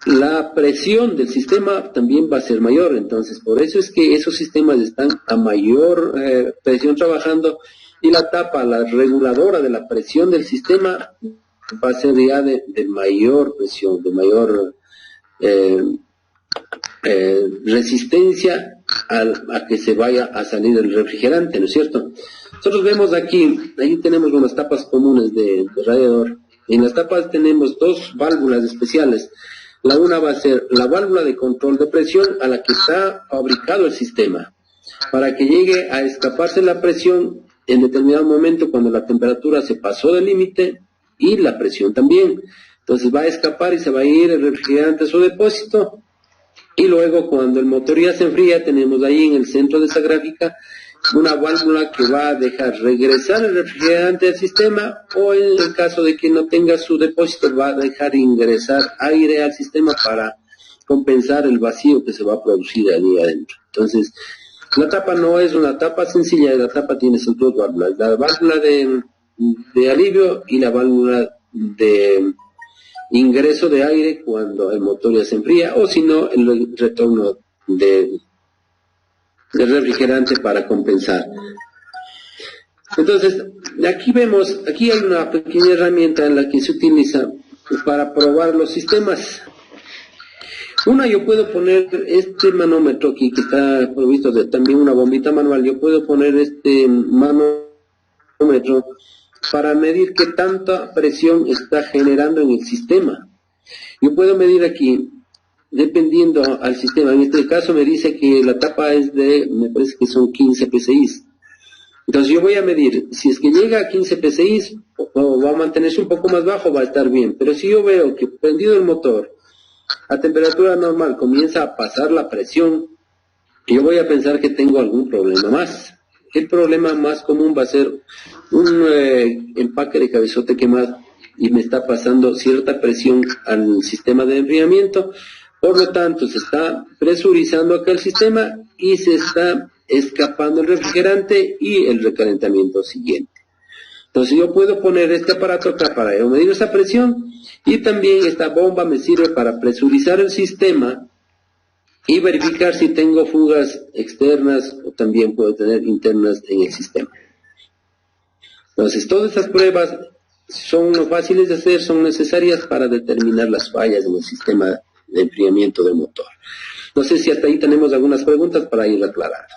la presión del sistema también va a ser mayor. Entonces, por eso es que esos sistemas están a mayor presión trabajando, y la tapa, la reguladora de la presión del sistema, va a ser ya de mayor presión, de mayor resistencia a que se vaya a salir el refrigerante, ¿no es cierto? Nosotros vemos aquí, ahí tenemos unas tapas comunes de radiador. En las tapas tenemos dos válvulas especiales. La una va a ser la válvula de control de presión a la que está fabricado el sistema, para que llegue a escaparse la presión en determinado momento cuando la temperatura se pasó del límite y la presión también. Entonces va a escapar y se va a ir el refrigerante a su depósito, y luego cuando el motor ya se enfría, tenemos ahí en el centro de esa gráfica una válvula que va a dejar regresar el refrigerante al sistema, o en el caso de que no tenga su depósito, va a dejar ingresar aire al sistema para compensar el vacío que se va a producir allí adentro. Entonces, la tapa no es una tapa sencilla, la tapa tiene esas dos válvulas, la válvula de alivio y la válvula de ingreso de aire cuando el motor ya se enfría, o si no, el retorno del refrigerante para compensar. Entonces, aquí hay una pequeña herramienta en la que se utiliza para probar los sistemas. Yo puedo poner este manómetro aquí, que está provisto de también una bombita manual. Yo puedo poner este manómetro para medir qué tanta presión está generando en el sistema. Yo puedo medir aquí, dependiendo al sistema. En este caso me dice que la tapa es me parece que son 15 PSI. Entonces yo voy a medir, si es que llega a 15 PSI, o va a mantenerse un poco más bajo, va a estar bien. Pero si yo veo que prendido el motor, a temperatura normal comienza a pasar la presión, yo voy a pensar que tengo algún problema más. El problema más común va a ser un empaque de cabezote quemado y me está pasando cierta presión al sistema de enfriamiento. Por lo tanto, se está presurizando acá el sistema y se está escapando el refrigerante y el recalentamiento siguiente. Entonces yo puedo poner este aparato acá para medir esa presión, y también esta bomba me sirve para presurizar el sistema y verificar si tengo fugas externas o también puedo tener internas en el sistema. Entonces todas estas pruebas son fáciles de hacer, son necesarias para determinar las fallas en el sistema de enfriamiento del motor. No sé si hasta ahí tenemos algunas preguntas para ir aclarando.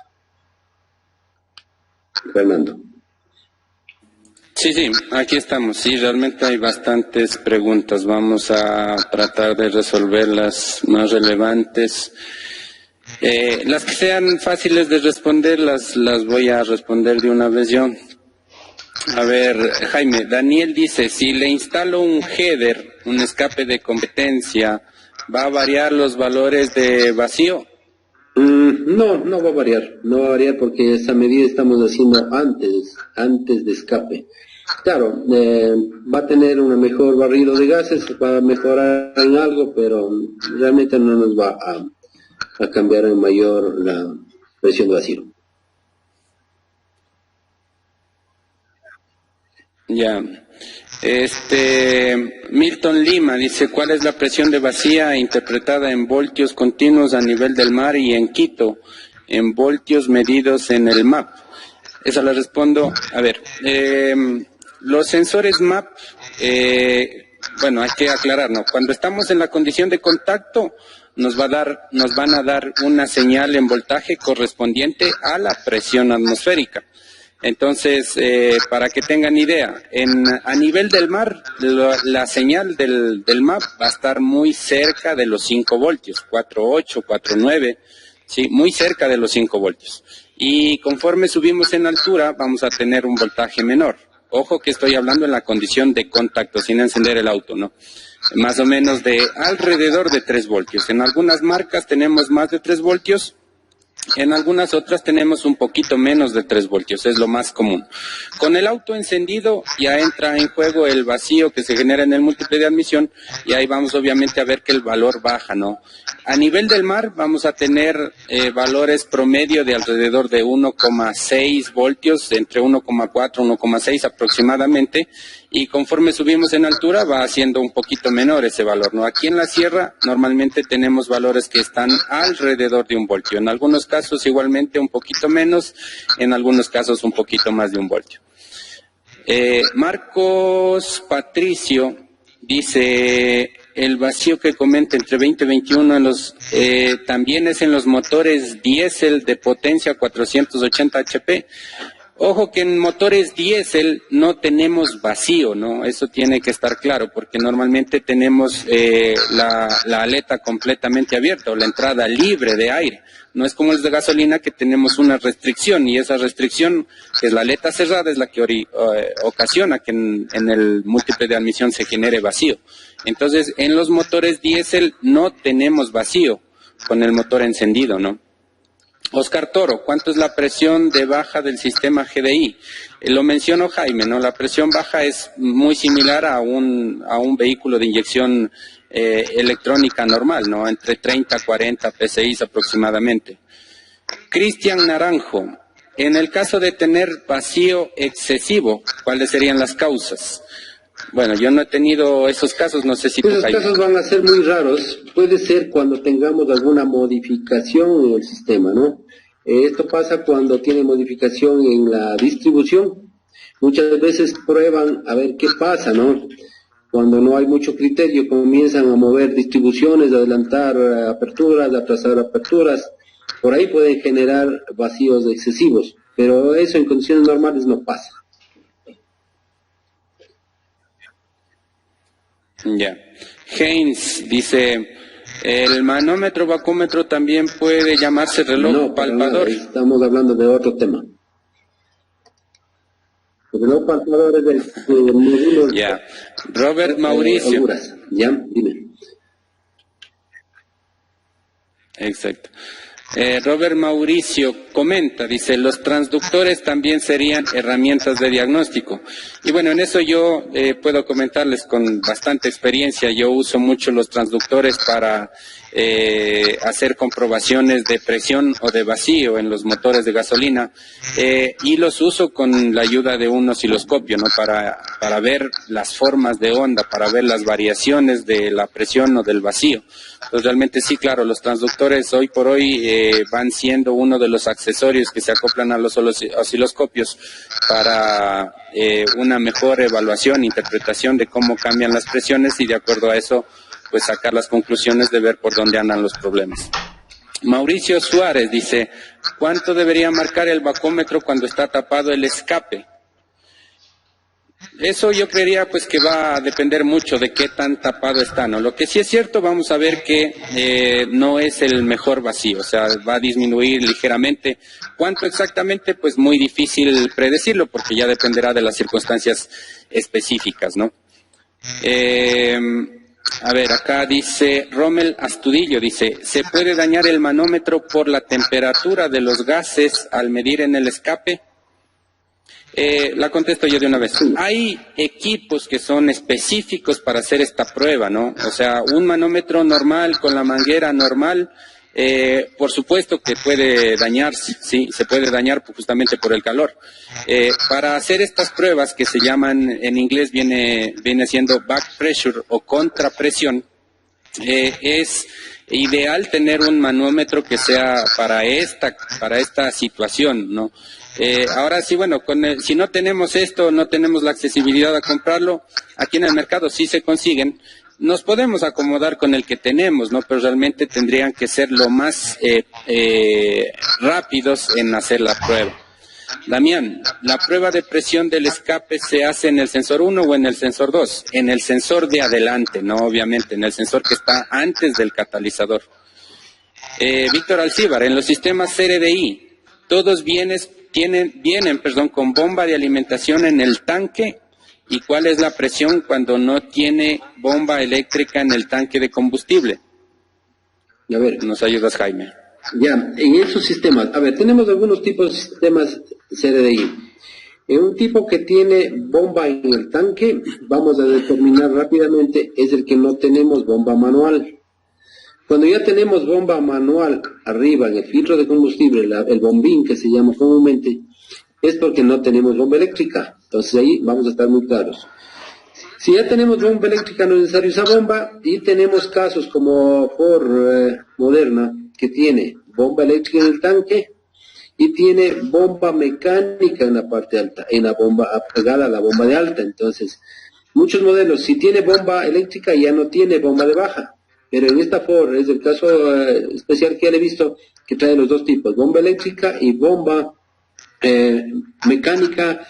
Fernando. Sí, aquí estamos. Sí, realmente hay bastantes preguntas. Vamos a tratar de resolver las más relevantes. Las que sean fáciles de responder, las voy a responder de una vez yo. A ver, Jaime, Daniel dice, si le instalo un header, un escape de competencia, ¿va a variar los valores de vacío? No va a variar. No va a variar porque esa medida estamos haciendo antes de escape. Claro, va a tener un mejor barrido de gases, va a mejorar en algo, pero realmente no nos va a cambiar en mayor la presión de vacío. Ya. Milton Lima dice, ¿cuál es la presión de vacía interpretada en voltios continuos a nivel del mar y en Quito, en voltios medidos en el MAP? Esa la respondo. A ver, los sensores MAP, hay que aclarar, ¿no? Cuando estamos en la condición de contacto, nos van a dar una señal en voltaje correspondiente a la presión atmosférica. Entonces, para que tengan idea, a nivel del mar, la señal del MAP va a estar muy cerca de los 5 voltios, 4.8, 4.9, sí, muy cerca de los 5 voltios. Y conforme subimos en altura, vamos a tener un voltaje menor. Ojo que estoy hablando en la condición de contacto, sin encender el auto, ¿no? Más o menos de alrededor de 3 voltios. En algunas marcas tenemos más de 3 voltios. En algunas otras tenemos un poquito menos de 3 voltios, es lo más común. Con el auto encendido ya entra en juego el vacío que se genera en el múltiple de admisión y ahí vamos obviamente a ver que el valor baja, ¿no? A nivel del mar vamos a tener valores promedio de alrededor de 1,6 voltios, entre 1,4 y 1,6 aproximadamente, y conforme subimos en altura va haciendo un poquito menor ese valor, ¿no? Aquí en la sierra normalmente tenemos valores que están alrededor de 1 voltio, en algunos casos igualmente un poquito menos, en algunos casos un poquito más de 1 voltio. Marcos Patricio dice, el vacío que comenta entre 20 y 21 también es en los motores diésel de potencia 480 HP. Ojo que en motores diésel no tenemos vacío, ¿no? Eso tiene que estar claro, porque normalmente tenemos la aleta completamente abierta o la entrada libre de aire. No es como los de gasolina que tenemos una restricción, y esa restricción, que es la aleta cerrada, es la que ocasiona que en el múltiple de admisión se genere vacío. Entonces, en los motores diésel no tenemos vacío con el motor encendido, ¿no? Oscar Toro, ¿cuánto es la presión de baja del sistema GDI? Lo mencionó Jaime, ¿no? La presión baja es muy similar a un vehículo de inyección electrónica normal, ¿no? Entre 30 a 40 PSI aproximadamente. Cristian Naranjo, en el caso de tener vacío excesivo, ¿cuáles serían las causas? Bueno, yo no he tenido esos casos, no sé si... Esos casos van a ser muy raros. Puede ser cuando tengamos alguna modificación en el sistema, ¿no? Esto pasa cuando tiene modificación en la distribución. muchas veces prueban a ver qué pasa, ¿no? Cuando no hay mucho criterio, comienzan a mover distribuciones, adelantar aperturas, atrasar aperturas. Por ahí pueden generar vacíos excesivos, pero eso en condiciones normales no pasa. Ya. Haynes dice, ¿el manómetro vacúmetro también puede llamarse reloj palpador? No, estamos hablando de otro tema. El reloj palpador es del módulo. Ya. Robert Mauricio. Honduras. Ya, dime. Exacto. Robert Mauricio comenta, dice, los transductores también serían herramientas de diagnóstico. Y bueno, en eso yo puedo comentarles con bastante experiencia. Yo uso mucho los transductores para hacer comprobaciones de presión o de vacío en los motores de gasolina y los uso con la ayuda de un osciloscopio, ¿no? Para ver las formas de onda, para ver las variaciones de la presión o del vacío. Entonces realmente sí, claro, los transductores hoy por hoy van siendo uno de los accesorios que se acoplan a los osciloscopios para una mejor evaluación, interpretación de cómo cambian las presiones y de acuerdo a eso pues sacar las conclusiones de ver por dónde andan los problemas. Mauricio Suárez dice, ¿cuánto debería marcar el vacómetro cuando está tapado el escape? Eso yo creería pues que va a depender mucho de qué tan tapado está, ¿no? Lo que sí es cierto, vamos a ver que no es el mejor vacío, o sea, va a disminuir ligeramente. ¿Cuánto exactamente? Pues muy difícil predecirlo porque ya dependerá de las circunstancias específicas, ¿no? A ver, acá dice Rommel Astudillo, dice, ¿se puede dañar el manómetro por la temperatura de los gases al medir en el escape? La contesto yo de una vez. Hay equipos que son específicos para hacer esta prueba, ¿no? O sea, un manómetro normal con la manguera normal, por supuesto que puede dañarse, sí, se puede dañar justamente por el calor. Para hacer estas pruebas que se llaman, en inglés viene siendo back pressure o contrapresión, es ideal tener un manómetro que sea para esta situación, ¿no? Ahora sí, bueno, si no tenemos esto, no tenemos la accesibilidad a comprarlo, aquí en el mercado sí se consiguen, nos podemos acomodar con el que tenemos, ¿no? Pero realmente tendrían que ser lo más rápidos en hacer la prueba. Damián, ¿la prueba de presión del escape se hace en el sensor 1 o en el sensor 2? En el sensor de adelante, no obviamente, en el sensor que está antes del catalizador. Víctor Alcíbar, en los sistemas CRDI, todos vienen con bomba de alimentación en el tanque. ¿Y cuál es la presión cuando no tiene bomba eléctrica en el tanque de combustible? A ver, ¿nos ayudas, Jaime? Ya, en esos sistemas, a ver, tenemos algunos tipos de sistemas CRDI. En un tipo que tiene bomba en el tanque, vamos a determinar rápidamente, es el que no tenemos bomba manual. Cuando ya tenemos bomba manual arriba en el filtro de combustible, el bombín que se llama comúnmente, es porque no tenemos bomba eléctrica. Entonces ahí vamos a estar muy claros. Si ya tenemos bomba eléctrica, no es necesario esa bomba, y tenemos casos como Ford Moderna, que tiene bomba eléctrica en el tanque y tiene bomba mecánica en la parte alta, en la bomba pegada a la bomba de alta. Entonces, muchos modelos, si tiene bomba eléctrica, ya no tiene bomba de baja. Pero en esta Ford es el caso especial que ya he visto, que trae los dos tipos, bomba eléctrica y bomba mecánica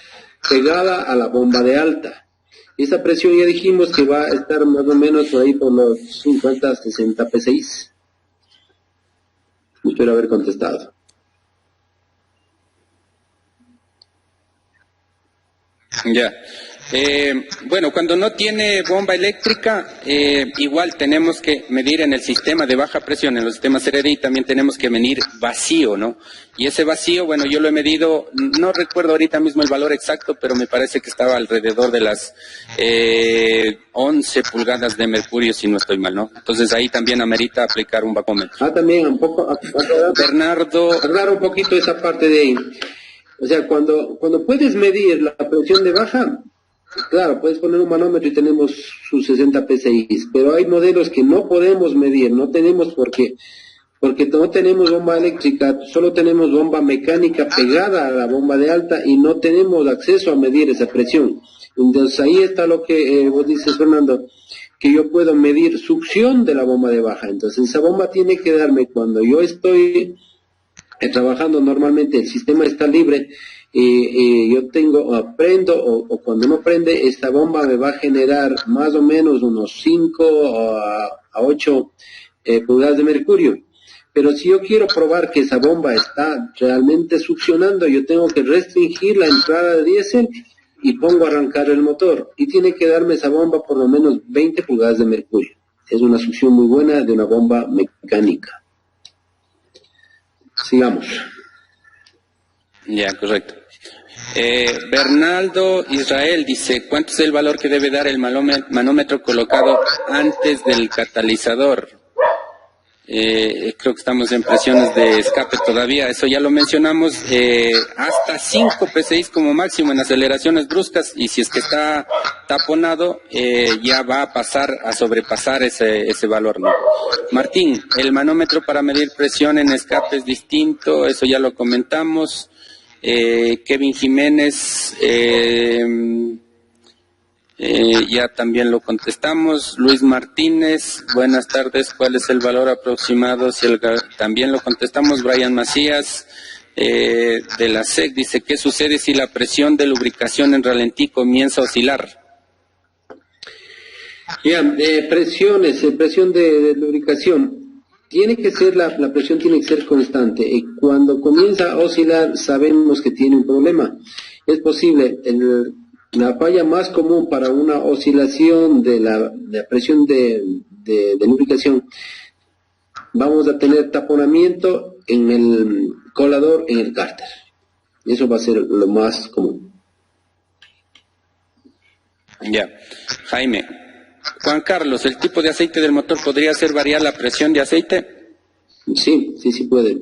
pegada a la bomba de alta. Esa presión ya dijimos que va a estar más o menos por ahí por los 50, 60 PSI. Espero haber contestado. Ya. Bueno, cuando no tiene bomba eléctrica, igual tenemos que medir en el sistema de baja presión, en los sistemas CRDI también tenemos que medir vacío, ¿no? Y ese vacío, bueno, yo lo he medido, no recuerdo ahorita mismo el valor exacto, pero me parece que estaba alrededor de las 11 pulgadas de mercurio, si no estoy mal, ¿no? Entonces ahí también amerita aplicar un vacómetro. También un poco, Bernardo. Aclarar un poquito esa parte de ahí. O sea, cuando puedes medir la presión de baja, claro, puedes poner un manómetro y tenemos sus 60 PSI, pero hay modelos que no podemos medir, no tenemos porque porque no tenemos bomba eléctrica, solo tenemos bomba mecánica pegada a la bomba de alta y no tenemos acceso a medir esa presión. Entonces ahí está lo que vos dices, Fernando, que yo puedo medir succión de la bomba de baja. Entonces esa bomba tiene que darme cuando yo estoy trabajando normalmente, el sistema está libre, yo prendo o cuando no prende, esta bomba me va a generar más o menos unos 5 a 8 pulgadas de mercurio. Pero si yo quiero probar que esa bomba está realmente succionando, yo tengo que restringir la entrada de diésel y pongo a arrancar el motor. Y tiene que darme esa bomba por lo menos 20 pulgadas de mercurio. Es una succión muy buena de una bomba mecánica. Sigamos. Ya, correcto. Bernardo Israel dice, ¿cuánto es el valor que debe dar el manómetro colocado antes del catalizador? Creo que estamos en presiones de escape todavía, eso ya lo mencionamos, hasta 5 PSI como máximo en aceleraciones bruscas, y si es que está taponado, ya va a pasar a sobrepasar ese valor, ¿no? Martín, el manómetro para medir presión en escape es distinto, eso ya lo comentamos. Kevin Jiménez, ya también lo contestamos. Luis Martínez, buenas tardes, ¿cuál es el valor aproximado? También lo contestamos. Brian Macías, de la SEC, dice, ¿qué sucede si la presión de lubricación en ralentí comienza a oscilar? Presión de lubricación. Tiene que ser, la presión tiene que ser constante. Y cuando comienza a oscilar, sabemos que tiene un problema. Es posible, la falla más común para una oscilación de la presión de lubricación, vamos a tener taponamiento en el colador, en el cárter. Eso va a ser lo más común. Ya. Jaime. Juan Carlos, ¿el tipo de aceite del motor podría hacer variar la presión de aceite? Sí puede.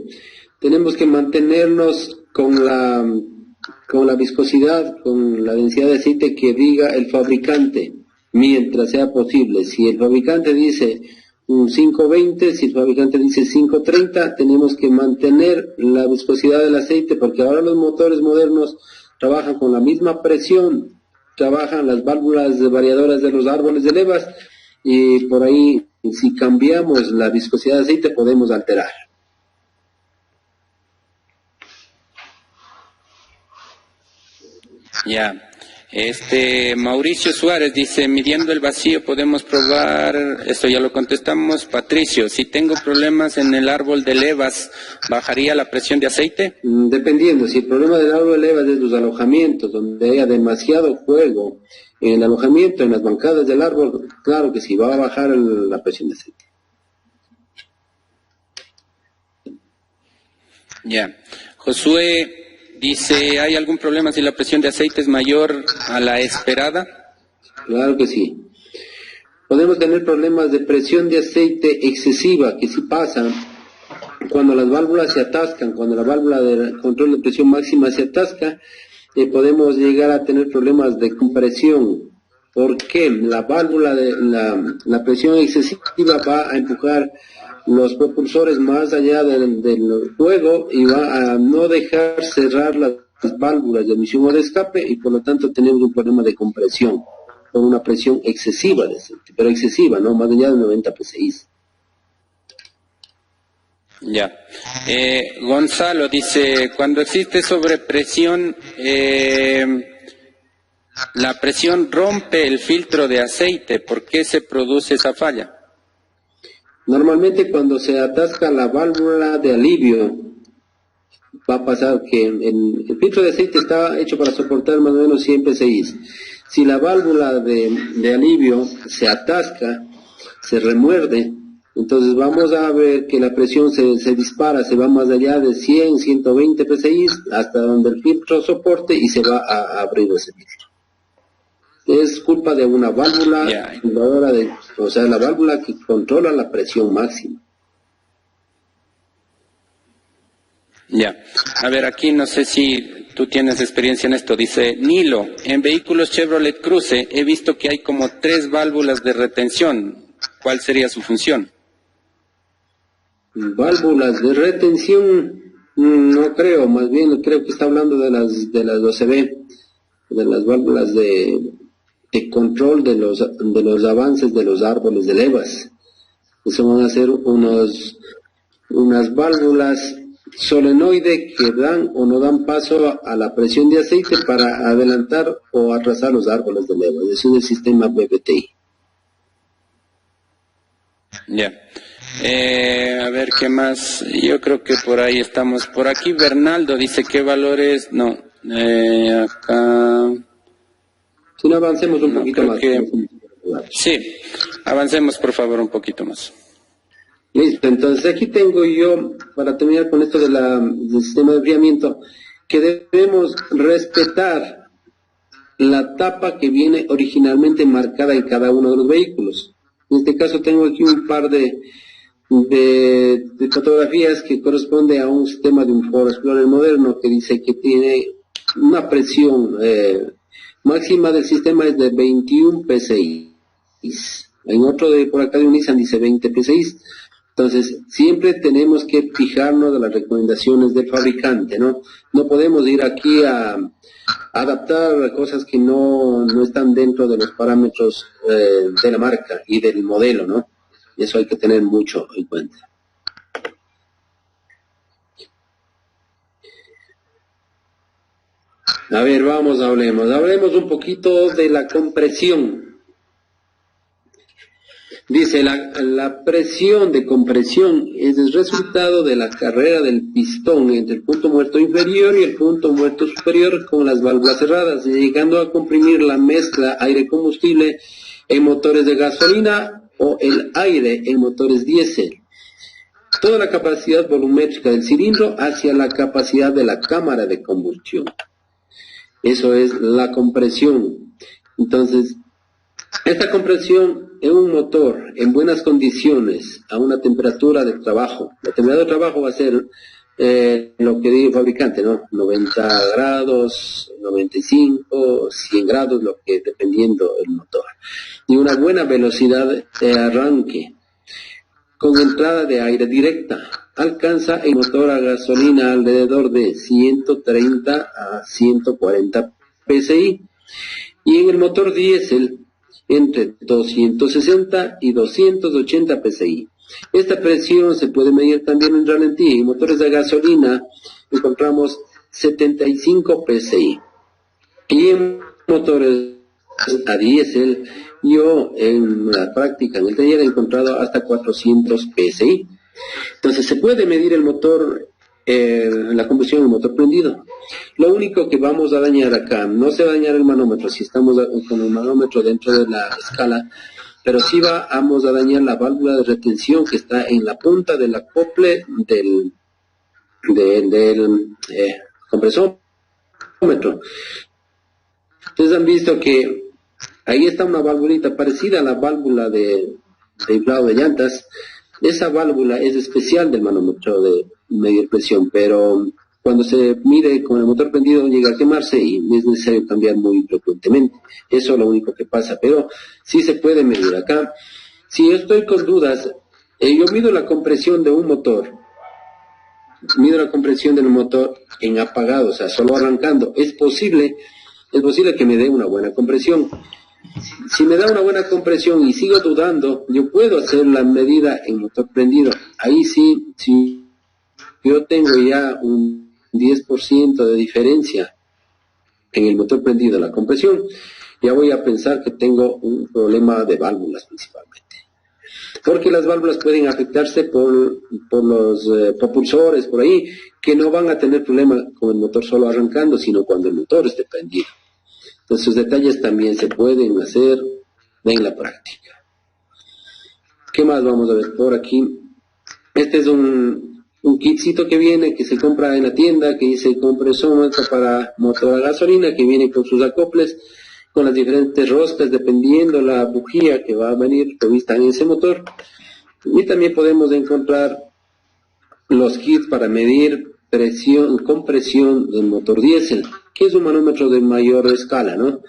Tenemos que mantenernos con la viscosidad, con la densidad de aceite que diga el fabricante, mientras sea posible. Si el fabricante dice un 520, si el fabricante dice 530, tenemos que mantener la viscosidad del aceite, porque ahora los motores modernos trabajan con la misma presión, trabajan las válvulas variadoras de los árboles de levas, y por ahí, si cambiamos la viscosidad de aceite, podemos alterar. Ya. Mauricio Suárez dice, midiendo el vacío podemos probar, esto ya lo contestamos. Patricio, si tengo problemas en el árbol de levas, ¿bajaría la presión de aceite? Dependiendo, si el problema del árbol de levas es los alojamientos, donde haya demasiado fuego en el alojamiento, en las bancadas del árbol, claro que sí, va a bajar la presión de aceite. Ya. Josué dice, ¿hay algún problema si la presión de aceite es mayor a la esperada? Claro que sí. Podemos tener problemas de presión de aceite excesiva, que sí pasa cuando las válvulas se atascan, cuando la válvula de control de presión máxima se atasca, podemos llegar a tener problemas de compresión. ¿Por qué? La válvula la presión excesiva va a empujar los propulsores más allá del fuego y va a no dejar cerrar las válvulas de emisión o de escape, y por lo tanto tenemos un problema de compresión con una presión excesiva de aceite, pero excesiva, no más allá de 90 psi. Ya. Gonzalo dice, cuando existe sobrepresión, la presión rompe el filtro de aceite, ¿por qué se produce esa falla? Normalmente cuando se atasca la válvula de alivio, va a pasar que el filtro de aceite está hecho para soportar más o menos 100 psi. Si la válvula de alivio se atasca, se remuerde, entonces vamos a ver que la presión se dispara, se va más allá de 100, 120 psi, hasta donde el filtro soporte, y se va a abrir ese filtro. Es culpa de una válvula, la válvula que controla la presión máxima. Ya. A ver, aquí no sé si tú tienes experiencia en esto. Dice Nilo, en vehículos Chevrolet Cruze he visto que hay como 3 válvulas de retención. ¿Cuál sería su función? válvulas de retención, no creo, más bien creo que está hablando de las OCB, de las válvulas de control de los avances de los árboles de levas. Eso van a ser unas válvulas solenoide que dan o no dan paso a la presión de aceite para adelantar o atrasar los árboles de levas. Eso es el sistema BBTI. Ya. A ver, ¿qué más? Yo creo que por ahí estamos. Por aquí Bernaldo dice, ¿qué valores? No. Acá... Si no, avancemos un poquito más. Sí, avancemos por favor un poquito más. Listo, entonces aquí tengo yo, para terminar con esto del sistema de enfriamiento, que debemos respetar la tapa que viene originalmente marcada en cada uno de los vehículos. En este caso tengo aquí un par de fotografías que corresponde a un sistema de un Ford Explorer moderno que dice que tiene una presión máxima del sistema es de 21 psi. En otro por acá de un Nissan dice 20 psi. Entonces, siempre tenemos que fijarnos de las recomendaciones del fabricante, ¿no? No podemos ir aquí a adaptar cosas que no están dentro de los parámetros de la marca y del modelo, ¿no? Eso hay que tener mucho en cuenta. A ver, hablemos un poquito de la compresión. Dice, la presión de compresión es el resultado de la carrera del pistón entre el punto muerto inferior y el punto muerto superior con las válvulas cerradas, llegando a comprimir la mezcla aire-combustible en motores de gasolina o el aire en motores diésel. Toda la capacidad volumétrica del cilindro hacia la capacidad de la cámara de combustión. Eso es la compresión. Entonces, esta compresión en un motor en buenas condiciones a una temperatura de trabajo. La temperatura de trabajo va a ser lo que dice el fabricante, ¿no? 90 grados, 95, 100 grados, lo que dependiendo del motor. Y una buena velocidad de arranque con entrada de aire directa. Alcanza el motor a gasolina alrededor de 130 a 140 psi. Y en el motor diésel entre 260 y 280 psi. Esta presión se puede medir también en ralentí. En motores de gasolina encontramos 75 psi. Y en motores a diésel, yo en la práctica, en el taller, he encontrado hasta 400 psi. Entonces se puede medir el motor, la combustión del motor prendido. Lo único que vamos a dañar acá, no se va a dañar el manómetro si estamos con el manómetro dentro de la escala, pero sí vamos a dañar la válvula de retención que está en la punta del acople del compresómetro. Ustedes han visto que ahí está una válvulita parecida a la válvula de inflado de llantas. Esa válvula es especial del manómetro de medir presión, pero cuando se mide con el motor prendido llega a quemarse y es necesario cambiar muy frecuentemente. Eso es lo único que pasa, pero sí se puede medir acá. Si yo estoy con dudas, yo mido la compresión de un motor, mido la compresión del motor en apagado, o sea, solo arrancando. Es posible que me dé una buena compresión. Si me da una buena compresión y sigo dudando, yo puedo hacer la medida en motor prendido. Ahí sí, si yo tengo ya un 10% de diferencia en el motor prendido, la compresión, ya voy a pensar que tengo un problema de válvulas principalmente. Porque las válvulas pueden afectarse por los propulsores por ahí, que no van a tener problema con el motor solo arrancando, sino cuando el motor esté prendido. Entonces, esos detalles también se pueden hacer en la práctica. ¿Qué más vamos a ver por aquí? Este es un kitcito que viene, que se compra en la tienda, que dice compresómetro para motor a gasolina, que viene con sus acoples, con las diferentes roscas, dependiendo la bujía que va a venir prevista en ese motor. Y también podemos encontrar los kits para medir compresión del motor diésel, que es un manómetro de mayor escala, ¿no?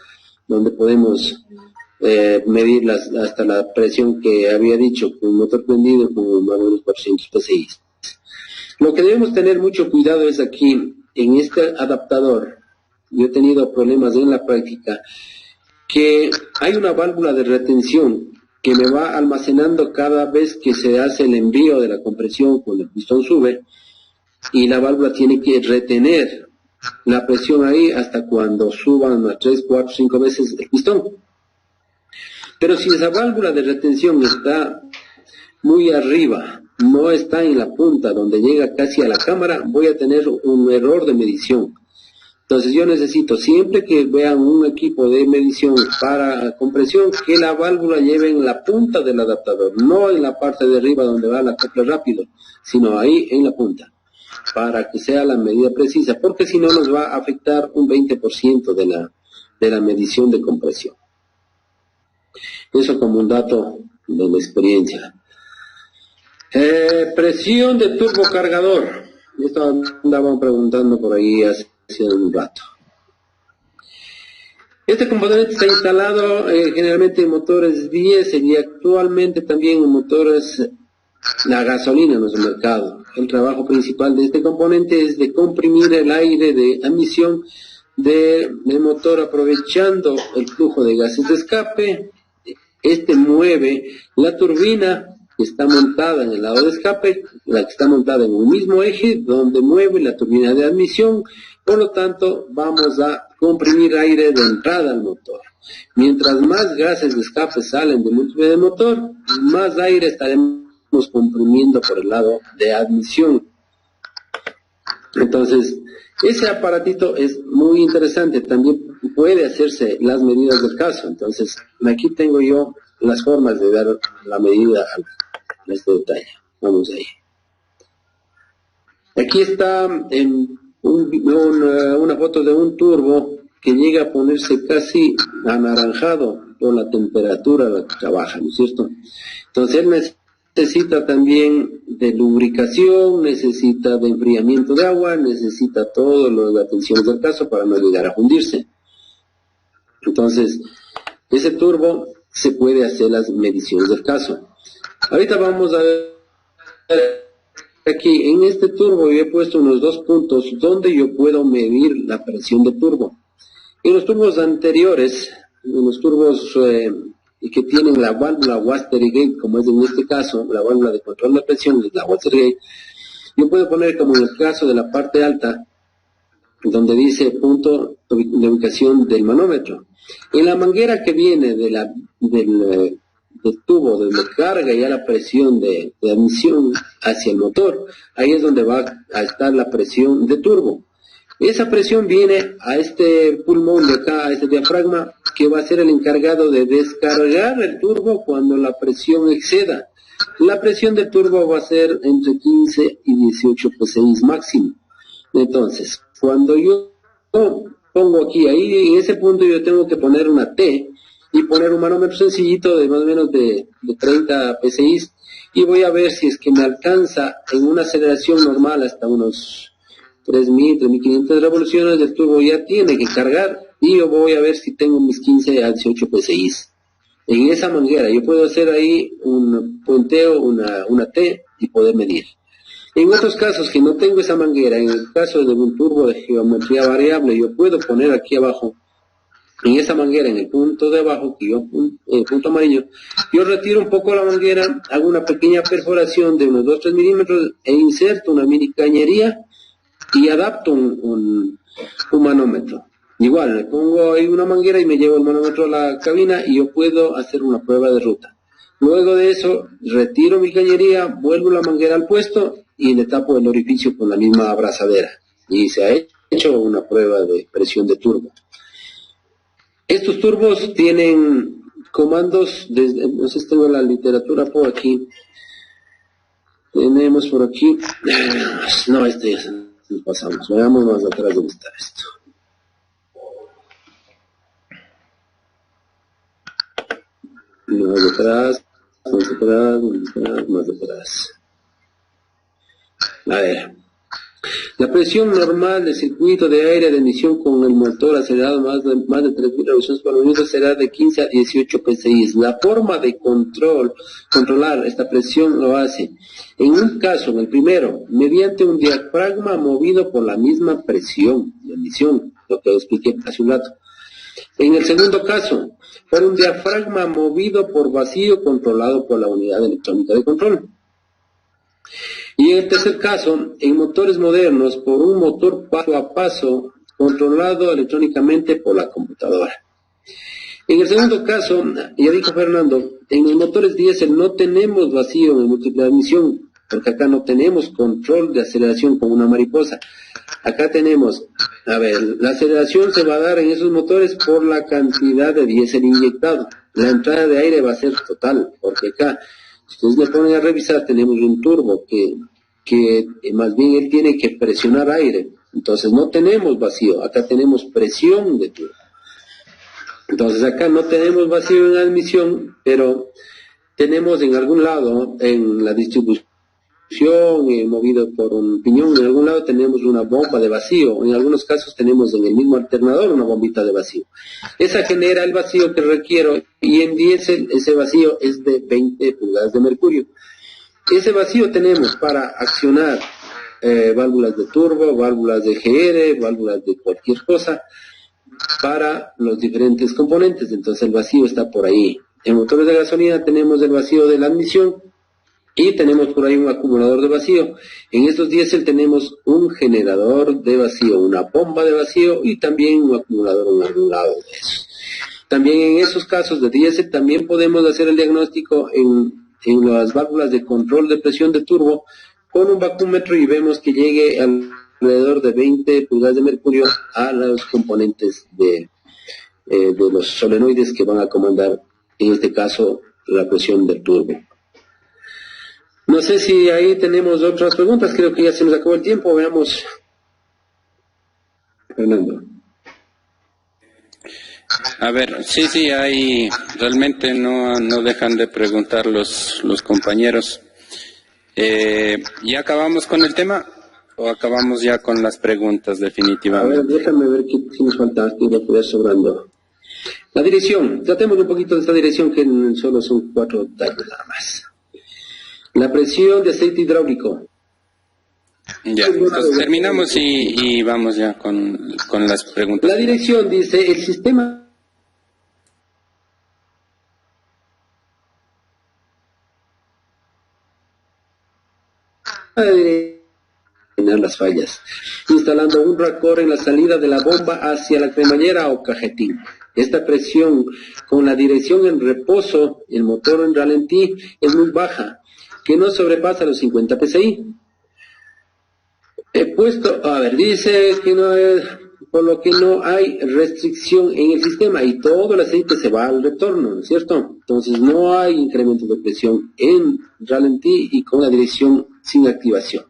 Donde podemos medir hasta la presión que había dicho, con un motor prendido con más o menos 400 PSI. Lo que debemos tener mucho cuidado es aquí, en este adaptador, yo he tenido problemas en la práctica, que hay una válvula de retención que me va almacenando cada vez que se hace el envío de la compresión cuando el pistón sube, y la válvula tiene que retener la presión ahí hasta cuando suban a 3, 4, 5 veces el pistón. Pero si esa válvula de retención está muy arriba, no está en la punta donde llega casi a la cámara, voy a tener un error de medición. Entonces yo necesito, siempre que vean un equipo de medición para compresión, que la válvula lleve en la punta del adaptador, no en la parte de arriba donde va la acople rápido, sino ahí en la punta, para que sea la medida precisa, porque si no nos va a afectar un 20% de la medición de compresión. Eso como un dato de la experiencia. Presión de turbocargador. Esto andaban preguntando por ahí hace un rato. Este componente está instalado generalmente en motores diésel y actualmente también en motores a gasolina en nuestro mercado. El trabajo principal de este componente es de comprimir el aire de admisión del motor aprovechando el flujo de gases de escape. Este mueve la turbina que está montada en el lado de escape, la que está montada en un mismo eje donde mueve la turbina de admisión. Por lo tanto, vamos a comprimir aire de entrada al motor. Mientras más gases de escape salen del motor, más aire estaremos comprimiendo por el lado de admisión. Entonces, ese aparatito es muy interesante, también puede hacerse las medidas del caso. Entonces, aquí tengo yo las formas de dar la medida a este detalle. Vamos ahí. Aquí está una foto de un turbo que llega a ponerse casi anaranjado por la temperatura a la que trabaja, ¿no es cierto? Entonces, él necesita también de lubricación, necesita de enfriamiento de agua, necesita todas las atenciones del caso para no llegar a fundirse. Entonces, ese turbo se puede hacer las mediciones del caso. Ahorita vamos a ver aquí, en este turbo yo he puesto unos 2 puntos donde yo puedo medir la presión de turbo. En los turbos anteriores, en los turbos que tienen la válvula Watergate, como es en este caso, la válvula de control de presión es la Watergate, yo puedo poner como en el caso de la parte alta, donde dice punto de ubicación del manómetro. En la manguera que viene del tubo, donde carga ya la presión de admisión hacia el motor, ahí es donde va a estar la presión de turbo. Esa presión viene a este pulmón de acá, a este diafragma, que va a ser el encargado de descargar el turbo cuando la presión exceda. La presión del turbo va a ser entre 15 y 18 PSI máximo. Entonces, cuando yo pongo aquí, ahí en ese punto yo tengo que poner una T y poner un manómetro sencillito de más o menos de 30 PSI y voy a ver si es que me alcanza en una aceleración normal hasta unos 3.000, 3.500 revoluciones del turbo ya tiene que cargar y yo voy a ver si tengo mis 15 a 18 PSI. En esa manguera yo puedo hacer ahí un puenteo, una T y poder medir. En otros casos que no tengo esa manguera, en el caso de un turbo de geometría variable, yo puedo poner aquí abajo, en esa manguera, en el punto de abajo, el punto amarillo, yo retiro un poco la manguera, hago una pequeña perforación de unos 2-3 milímetros e inserto una mini cañería y adapto un manómetro. Igual, le pongo ahí una manguera y me llevo el manómetro a la cabina y yo puedo hacer una prueba de ruta. Luego de eso, retiro mi cañería, vuelvo la manguera al puesto y le tapo el orificio con la misma abrazadera. Y se ha hecho una prueba de presión de turbo. Estos turbos tienen comandos, no sé si tengo la literatura por aquí. Tenemos por aquí, no, este ya nos pasamos, veamos más atrás dónde está esto. Más atrás, más atrás. A ver, La presión normal del circuito de aire de emisión con el motor acelerado más de 3.000 revoluciones por minuto será de 15 a 18 psi. La forma de controlar esta presión lo hace, en un caso, en el primero, mediante un diafragma movido por la misma presión de emisión, lo que expliqué hace un rato. En el segundo caso, por un diafragma movido por vacío controlado por la unidad electrónica de control. Y en el tercer caso, en motores modernos, por un motor paso a paso controlado electrónicamente por la computadora. En el segundo caso, ya dijo Fernando, en los motores diésel no tenemos vacío en el múltiple de admisión, porque acá no tenemos control de aceleración como una mariposa. Acá tenemos, la aceleración se va a dar en esos motores por la cantidad de diésel inyectado. La entrada de aire va a ser total, porque acá, si ustedes le ponen a revisar, tenemos un turbo que más bien él tiene que presionar aire. Entonces no tenemos vacío, acá tenemos presión de turbo. Entonces acá no tenemos vacío en la admisión, pero tenemos en algún lado, en la distribución, movido por un piñón, en algún lado tenemos una bomba de vacío, en algunos casos tenemos en el mismo alternador una bombita de vacío. Esa genera el vacío que requiero, y en diésel ese vacío es de 20 pulgadas de mercurio. Ese vacío tenemos para accionar válvulas de turbo, válvulas de GR, válvulas de cualquier cosa, para los diferentes componentes. Entonces el vacío está por ahí. En motores de gasolina tenemos el vacío de la admisión y tenemos por ahí un acumulador de vacío. En estos diésel tenemos un generador de vacío, una bomba de vacío y también un acumulador en algún lado de eso. También en esos casos de diésel también podemos hacer el diagnóstico en las válvulas de control de presión de turbo con un vacúmetro y vemos que llegue alrededor de 20 pulgadas de mercurio a los componentes de los solenoides que van a comandar, en este caso, la presión del turbo. No sé si ahí tenemos otras preguntas, creo que ya se nos acabó el tiempo, veamos. Fernando. A ver, sí, ahí realmente no dejan de preguntar los compañeros. ¿Ya acabamos con el tema o acabamos ya con las preguntas definitivamente? A ver, déjame ver si nos falta, que va a poder sobrando. La dirección, tratemos un poquito de esta dirección que solo son 4 datos nada más. La presión de aceite hidráulico. Ya, entonces terminamos y vamos ya con las preguntas. La dirección dice, el sistema de las fallas, instalando un racor en la salida de la bomba hacia la cremallera o cajetín. Esta presión con la dirección en reposo, el motor en ralentí, es muy baja, que no sobrepasa los 50 psi. Dice que no es, por lo que no hay restricción en el sistema y todo el aceite se va al retorno, ¿no es cierto? Entonces no hay incremento de presión en ralentí y con la dirección sin activación.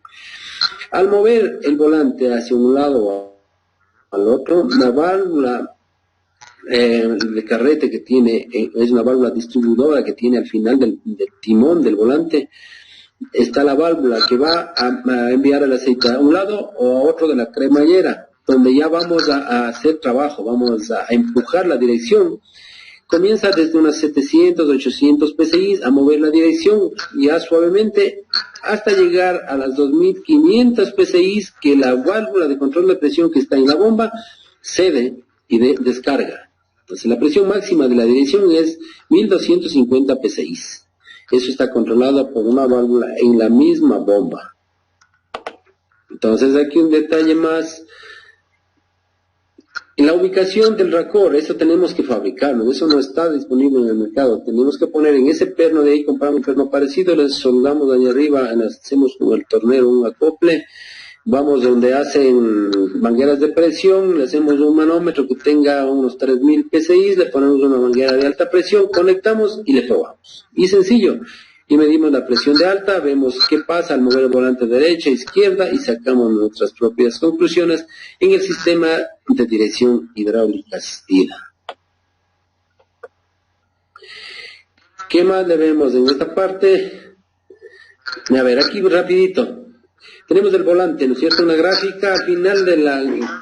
Al mover el volante hacia un lado o al otro, la válvula de carrete que tiene, es una válvula distribuidora que tiene al final del timón del volante, está la válvula que va a enviar el aceite a un lado o a otro de la cremallera, donde ya vamos a hacer trabajo, vamos a empujar la dirección. Comienza desde unos 700, 800 psi a mover la dirección ya suavemente hasta llegar a las 2500 psi que la válvula de control de presión que está en la bomba cede y descarga. Entonces la presión máxima de la dirección es 1250 psi. Eso está controlado por una válvula en la misma bomba. Entonces aquí un detalle más. En la ubicación del racor, eso tenemos que fabricarlo, eso no está disponible en el mercado. Tenemos que poner en ese perno de ahí, comprar un perno parecido, le soldamos allá arriba, hacemos con el tornero un acople, vamos donde hacen mangueras de presión, le hacemos un manómetro que tenga unos 3000 psi, le ponemos una manguera de alta presión, conectamos y le probamos. Y sencillo, y medimos la presión de alta, vemos qué pasa al mover el volante derecha e izquierda y sacamos nuestras propias conclusiones en el sistema de dirección hidráulica asistida. ¿Qué más le vemos en esta parte? A ver, aquí rapidito. tenemos el volante, ¿no es cierto? Una gráfica al final del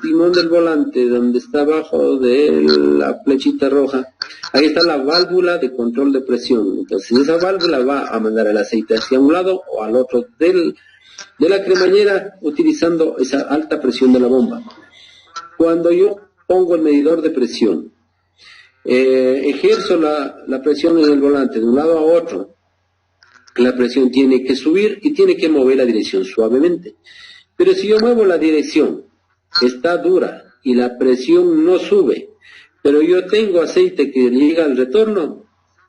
timón del volante, donde está abajo de la flechita roja. Ahí está la válvula de control de presión. Entonces esa válvula va a mandar el aceite hacia un lado o al otro de la cremallera, utilizando esa alta presión de la bomba. Cuando yo pongo el medidor de presión, ejerzo la presión en el volante de un lado a otro, la presión tiene que subir y tiene que mover la dirección suavemente. Pero si yo muevo la dirección, está dura y la presión no sube, pero yo tengo aceite que llega al retorno,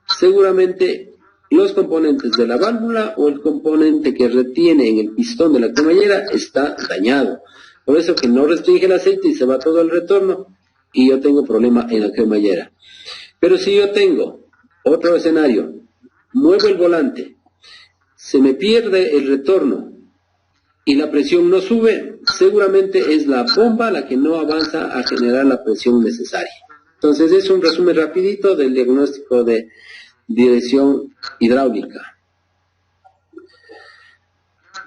seguramente los componentes de la válvula o el componente que retiene en el pistón de la cremallera está dañado. Por eso que no restringe el aceite y se va todo al retorno y yo tengo problema en la cremallera. Pero si yo tengo otro escenario, muevo el volante, se me pierde el retorno y la presión no sube, seguramente es la bomba la que no avanza a generar la presión necesaria. Entonces es un resumen rapidito del diagnóstico de dirección hidráulica.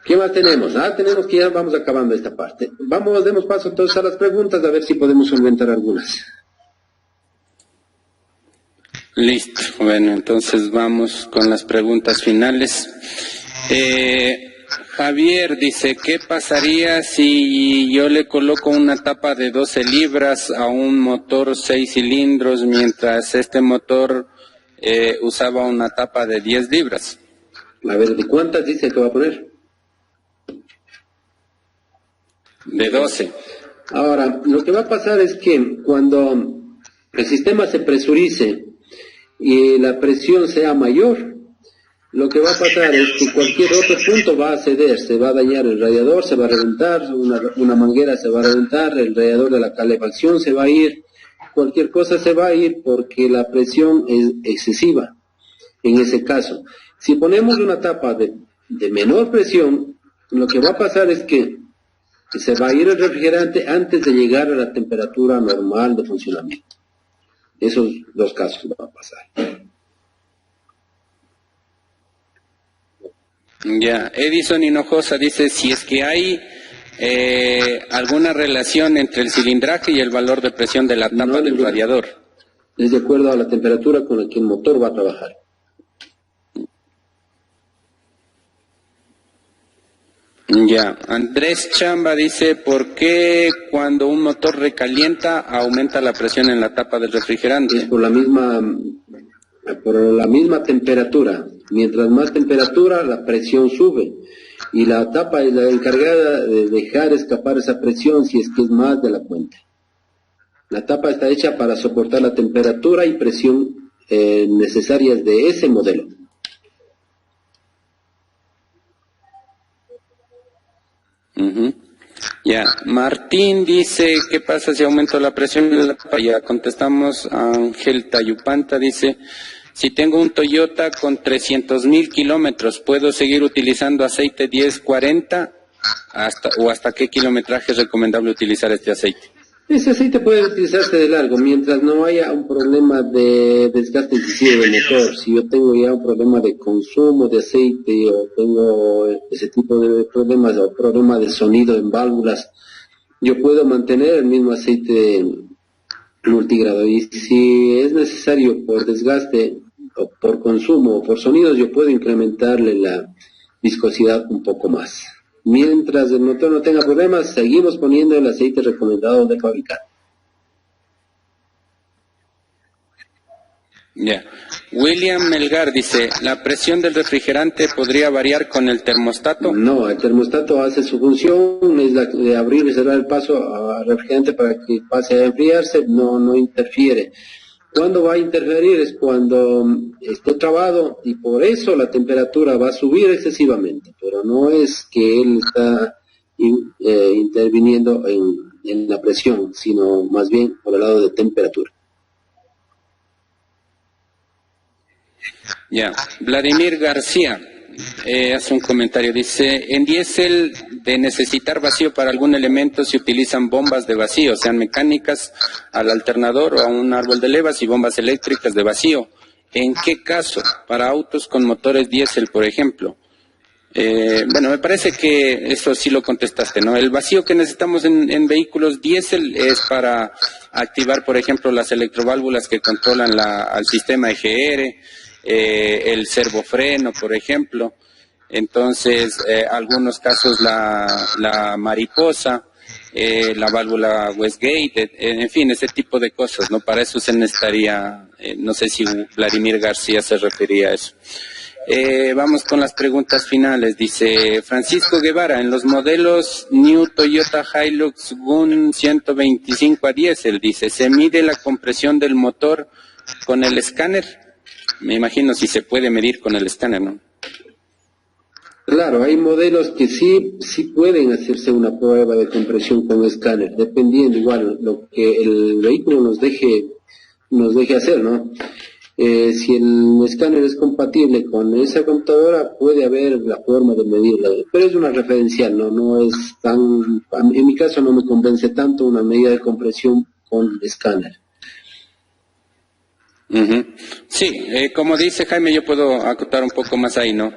¿Qué más tenemos? Tenemos que ya vamos acabando esta parte. Demos paso entonces a las preguntas, a ver si podemos solventar algunas. Listo, bueno, entonces vamos con las preguntas finales. Javier dice, ¿qué pasaría si yo le coloco una tapa de 12 libras a un motor 6 cilindros mientras este motor usaba una tapa de 10 libras? A ver, ¿de cuántas dice que va a poner? De 12. Ahora, lo que va a pasar es que cuando el sistema se presurice y la presión sea mayor, lo que va a pasar es que cualquier otro punto va a ceder, se va a dañar el radiador, se va a reventar, una manguera se va a reventar, el radiador de la calefacción se va a ir, cualquier cosa se va a ir porque la presión es excesiva en ese caso. Si ponemos una tapa de menor presión, lo que va a pasar es que se va a ir el refrigerante antes de llegar a la temperatura normal de funcionamiento. Esos dos casos van a pasar. Ya, Edison Hinojosa dice, si es que hay alguna relación entre el cilindraje y el valor de presión de la tapa del radiador. Es de acuerdo a la temperatura con la que el motor va a trabajar. Ya, Andrés Chamba dice, ¿por qué cuando un motor recalienta aumenta la presión en la tapa del refrigerante? Es por la misma temperatura. Mientras más temperatura, la presión sube. Y la tapa es la encargada de dejar escapar esa presión si es que es más de la cuenta. La tapa está hecha para soportar la temperatura y presión necesarias de ese modelo. Ya, Martín dice, ¿qué pasa si aumento la presión de la tapa? Ya contestamos. Ángel Tayupanta dice, si tengo un Toyota con 300,000 kilómetros, ¿puedo seguir utilizando aceite 1040? ¿Hasta qué kilometraje es recomendable utilizar este aceite? Ese aceite puede utilizarse de largo, mientras no haya un problema de desgaste excesivo del motor. Si yo tengo ya un problema de consumo de aceite o tengo ese tipo de problemas o problema de sonido en válvulas, yo puedo mantener el mismo aceite multigrado. Y si es necesario por desgaste o por consumo o por sonidos, yo puedo incrementarle la viscosidad un poco más. Mientras el motor no tenga problemas, seguimos poniendo el aceite recomendado del fabricante. Ya. William Melgar dice, ¿la presión del refrigerante podría variar con el termostato? No, el termostato hace su función, es la de abrir y cerrar el paso al refrigerante para que pase a enfriarse, no interfiere. ¿Cuándo va a interferir? Es cuando esté trabado y por eso la temperatura va a subir excesivamente, pero no es que él está interviniendo en la presión, sino más bien por el lado de temperatura. Ya, Vladimir García hace un comentario, dice, en diésel de necesitar vacío para algún elemento se utilizan bombas de vacío, sean mecánicas al alternador o a un árbol de levas y bombas eléctricas de vacío. ¿En qué caso? Para autos con motores diésel, por ejemplo. Bueno, me parece que eso sí lo contestaste, ¿no? El vacío que necesitamos en vehículos diésel es para activar, por ejemplo, las electroválvulas que controlan al sistema EGR, el servofreno, por ejemplo. Entonces, algunos casos la mariposa, la válvula Westgate, en fin, ese tipo de cosas, ¿no? Para eso se necesitaría, no sé si Vladimir García se refería a eso. Vamos con las preguntas finales. Dice Francisco Guevara, en los modelos New Toyota Hilux Gun 125 a diésel, dice, ¿se mide la compresión del motor con el escáner? Me imagino si se puede medir con el escáner, ¿no? Claro, hay modelos que sí pueden hacerse una prueba de compresión con escáner, dependiendo igual lo que el vehículo nos deje hacer, ¿no? Si el escáner es compatible con esa computadora, puede haber la forma de medirla, pero es una referencial, no es tan, en mi caso no me convence tanto una medida de compresión con escáner. Uh-huh. Sí, como dice Jaime, yo puedo acotar un poco más ahí, ¿no?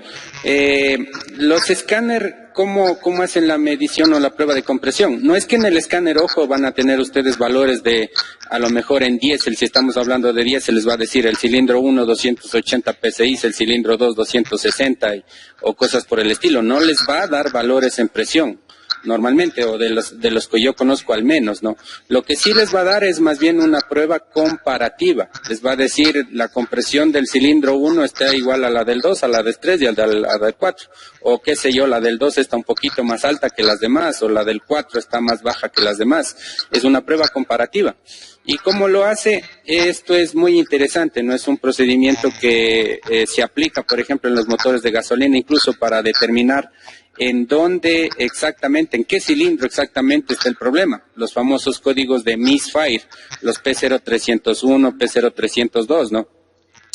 Los escáner, ¿cómo hacen la medición o la prueba de compresión? No es que en el escáner, ojo, van a tener ustedes valores de, a lo mejor en diésel, si estamos hablando de diésel, les va a decir el cilindro 1, 280 PSI, el cilindro 2, 260, o cosas por el estilo. No les va a dar valores en presión, normalmente, o de los que yo conozco al menos, ¿no? Lo que sí les va a dar es más bien una prueba comparativa. Les va a decir la compresión del cilindro 1 está igual a la del 2, a la del 3 y a la del 4. O qué sé yo, la del 2 está un poquito más alta que las demás, o la del 4 está más baja que las demás. Es una prueba comparativa. ¿Y cómo lo hace? Esto es muy interesante, no es un procedimiento que se aplica, por ejemplo, en los motores de gasolina, incluso para determinar en dónde exactamente, en qué cilindro exactamente está el problema. Los famosos códigos de misfire, los P0301, P0302, ¿no?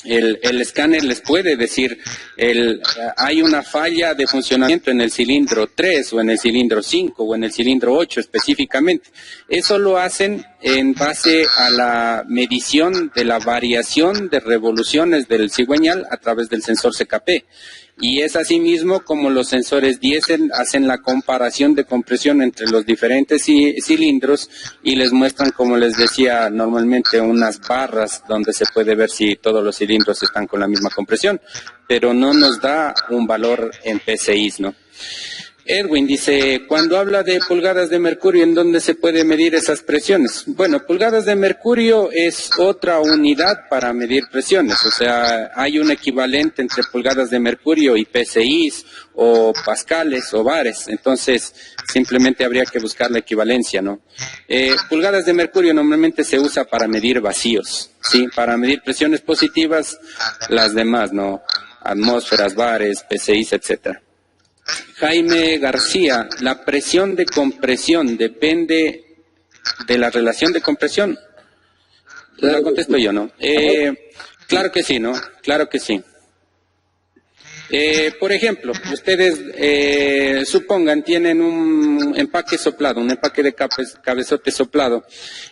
El escáner les puede decir, hay una falla de funcionamiento en el cilindro 3 o en el cilindro 5 o en el cilindro 8 específicamente. Eso lo hacen en base a la medición de la variación de revoluciones del cigüeñal a través del sensor CKP. Y es asimismo como los sensores diésel hacen la comparación de compresión entre los diferentes cilindros y les muestran, como les decía, normalmente unas barras donde se puede ver si todos los cilindros están con la misma compresión, pero no nos da un valor en PSI, ¿no? Edwin dice, cuando habla de pulgadas de mercurio, ¿en dónde se puede medir esas presiones? Bueno, pulgadas de mercurio es otra unidad para medir presiones, o sea, hay un equivalente entre pulgadas de mercurio y PSI o pascales o bares, entonces simplemente habría que buscar la equivalencia, ¿no? Pulgadas de mercurio normalmente se usa para medir vacíos, ¿sí? Para medir presiones positivas, las demás, ¿no? Atmósferas, bares, PSI, etcétera. Jaime García, ¿la presión de compresión depende de la relación de compresión? La contesto yo, ¿no? Claro que sí, ¿no? Claro que sí. Por ejemplo, ustedes supongan tienen un empaque soplado, un empaque de cabezote soplado,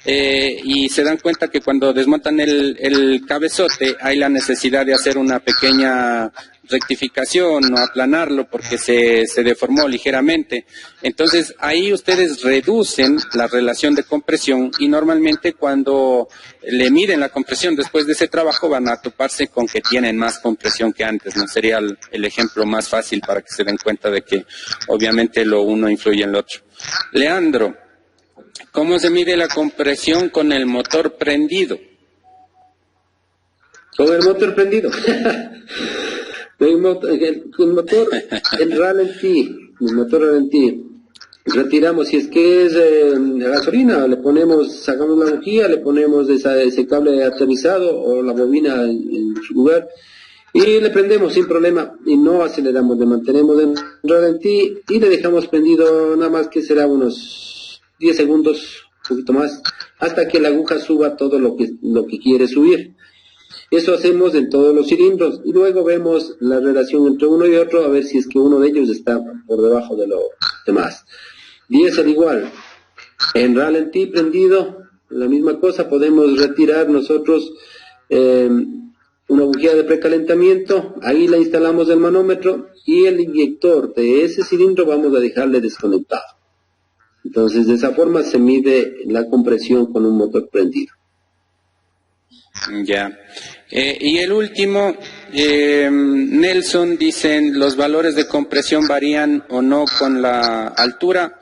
y se dan cuenta que cuando desmontan el cabezote hay la necesidad de hacer una pequeña rectificación o aplanarlo porque se deformó ligeramente. Entonces ahí ustedes reducen la relación de compresión y normalmente cuando le miden la compresión después de ese trabajo van a toparse con que tienen más compresión que antes, ¿no? Sería el ejemplo más fácil para que se den cuenta de que obviamente lo uno influye en lo otro. Leandro, ¿cómo se mide la compresión con el motor prendido? Con el motor prendido. El motor en ralentí, retiramos, si es que es gasolina, le ponemos, sacamos la bujía, le ponemos ese cable atomizado o la bobina en su lugar y le prendemos sin problema y no aceleramos, le mantenemos en ralentí y le dejamos prendido nada más que será unos 10 segundos, un poquito más, hasta que la aguja suba todo lo que quiere subir. Eso hacemos en todos los cilindros y luego vemos la relación entre uno y otro a ver si es que uno de ellos está por debajo de lo demás. Diésel igual, en ralentí prendido, la misma cosa, podemos retirar nosotros una bujía de precalentamiento, ahí la instalamos el manómetro y el inyector de ese cilindro vamos a dejarle desconectado. Entonces, de esa forma se mide la compresión con un motor prendido. Ya. Y el último, Nelson, dicen, ¿los valores de compresión varían o no con la altura?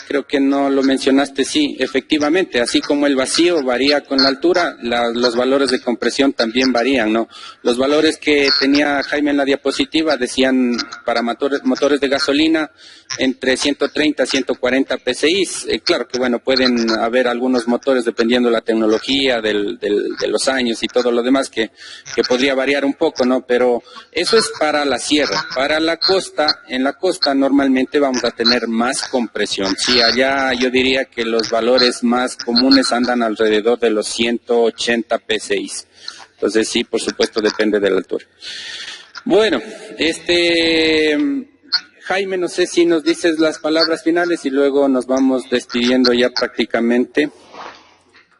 Creo que no lo mencionaste, sí, efectivamente, así como el vacío varía con la altura, los valores de compresión también varían, ¿no? Los valores que tenía Jaime en la diapositiva decían para motores de gasolina entre 130 a 140 PSI. Claro que, bueno, pueden haber algunos motores dependiendo de la tecnología, de los años y todo lo demás que podría variar un poco, ¿no? Pero eso es para la sierra. Para la costa, en la costa normalmente vamos a tener más compresión. Sí, allá yo diría que los valores más comunes andan alrededor de los 180 PSI. Entonces sí, por supuesto, depende de la altura. Bueno, Jaime, no sé si nos dices las palabras finales y luego nos vamos despidiendo ya prácticamente.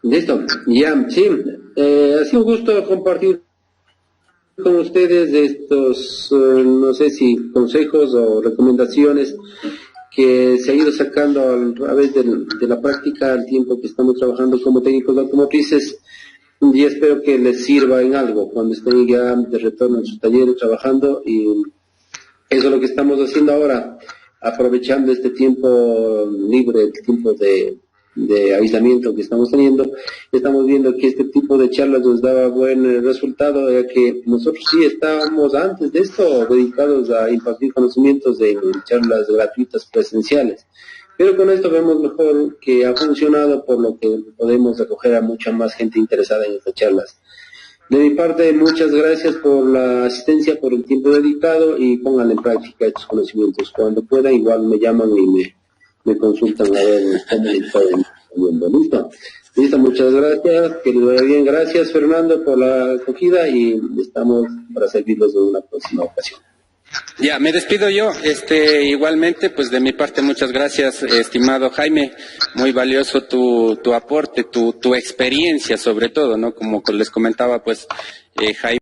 Listo, ya, sí. Ha sido un gusto compartir con ustedes estos, no sé si consejos o recomendaciones que se ha ido sacando a través de la práctica al tiempo que estamos trabajando como técnicos automotrices, y espero que les sirva en algo cuando estén ya de retorno en sus talleres trabajando, y eso es lo que estamos haciendo ahora, aprovechando este tiempo libre, el tiempo de aislamiento que estamos teniendo. Estamos viendo que este tipo de charlas nos daba buen resultado, ya que nosotros sí estábamos antes de esto dedicados a impartir conocimientos en charlas gratuitas presenciales, pero con esto vemos mejor que ha funcionado, por lo que podemos acoger a mucha más gente interesada en estas charlas. De mi parte, muchas gracias por la asistencia, por el tiempo dedicado, y pongan en práctica estos conocimientos. Cuando puedan, igual me llaman y me consultan a ver cómo les está yendo. Listo, muchas gracias, que les vaya bien. Gracias, Fernando, por la acogida, y estamos para servirlos en una próxima ocasión. Ya, me despido yo. Igualmente, pues de mi parte, muchas gracias, estimado Jaime. Muy valioso tu aporte, tu experiencia sobre todo, ¿no? Como les comentaba, pues, Jaime.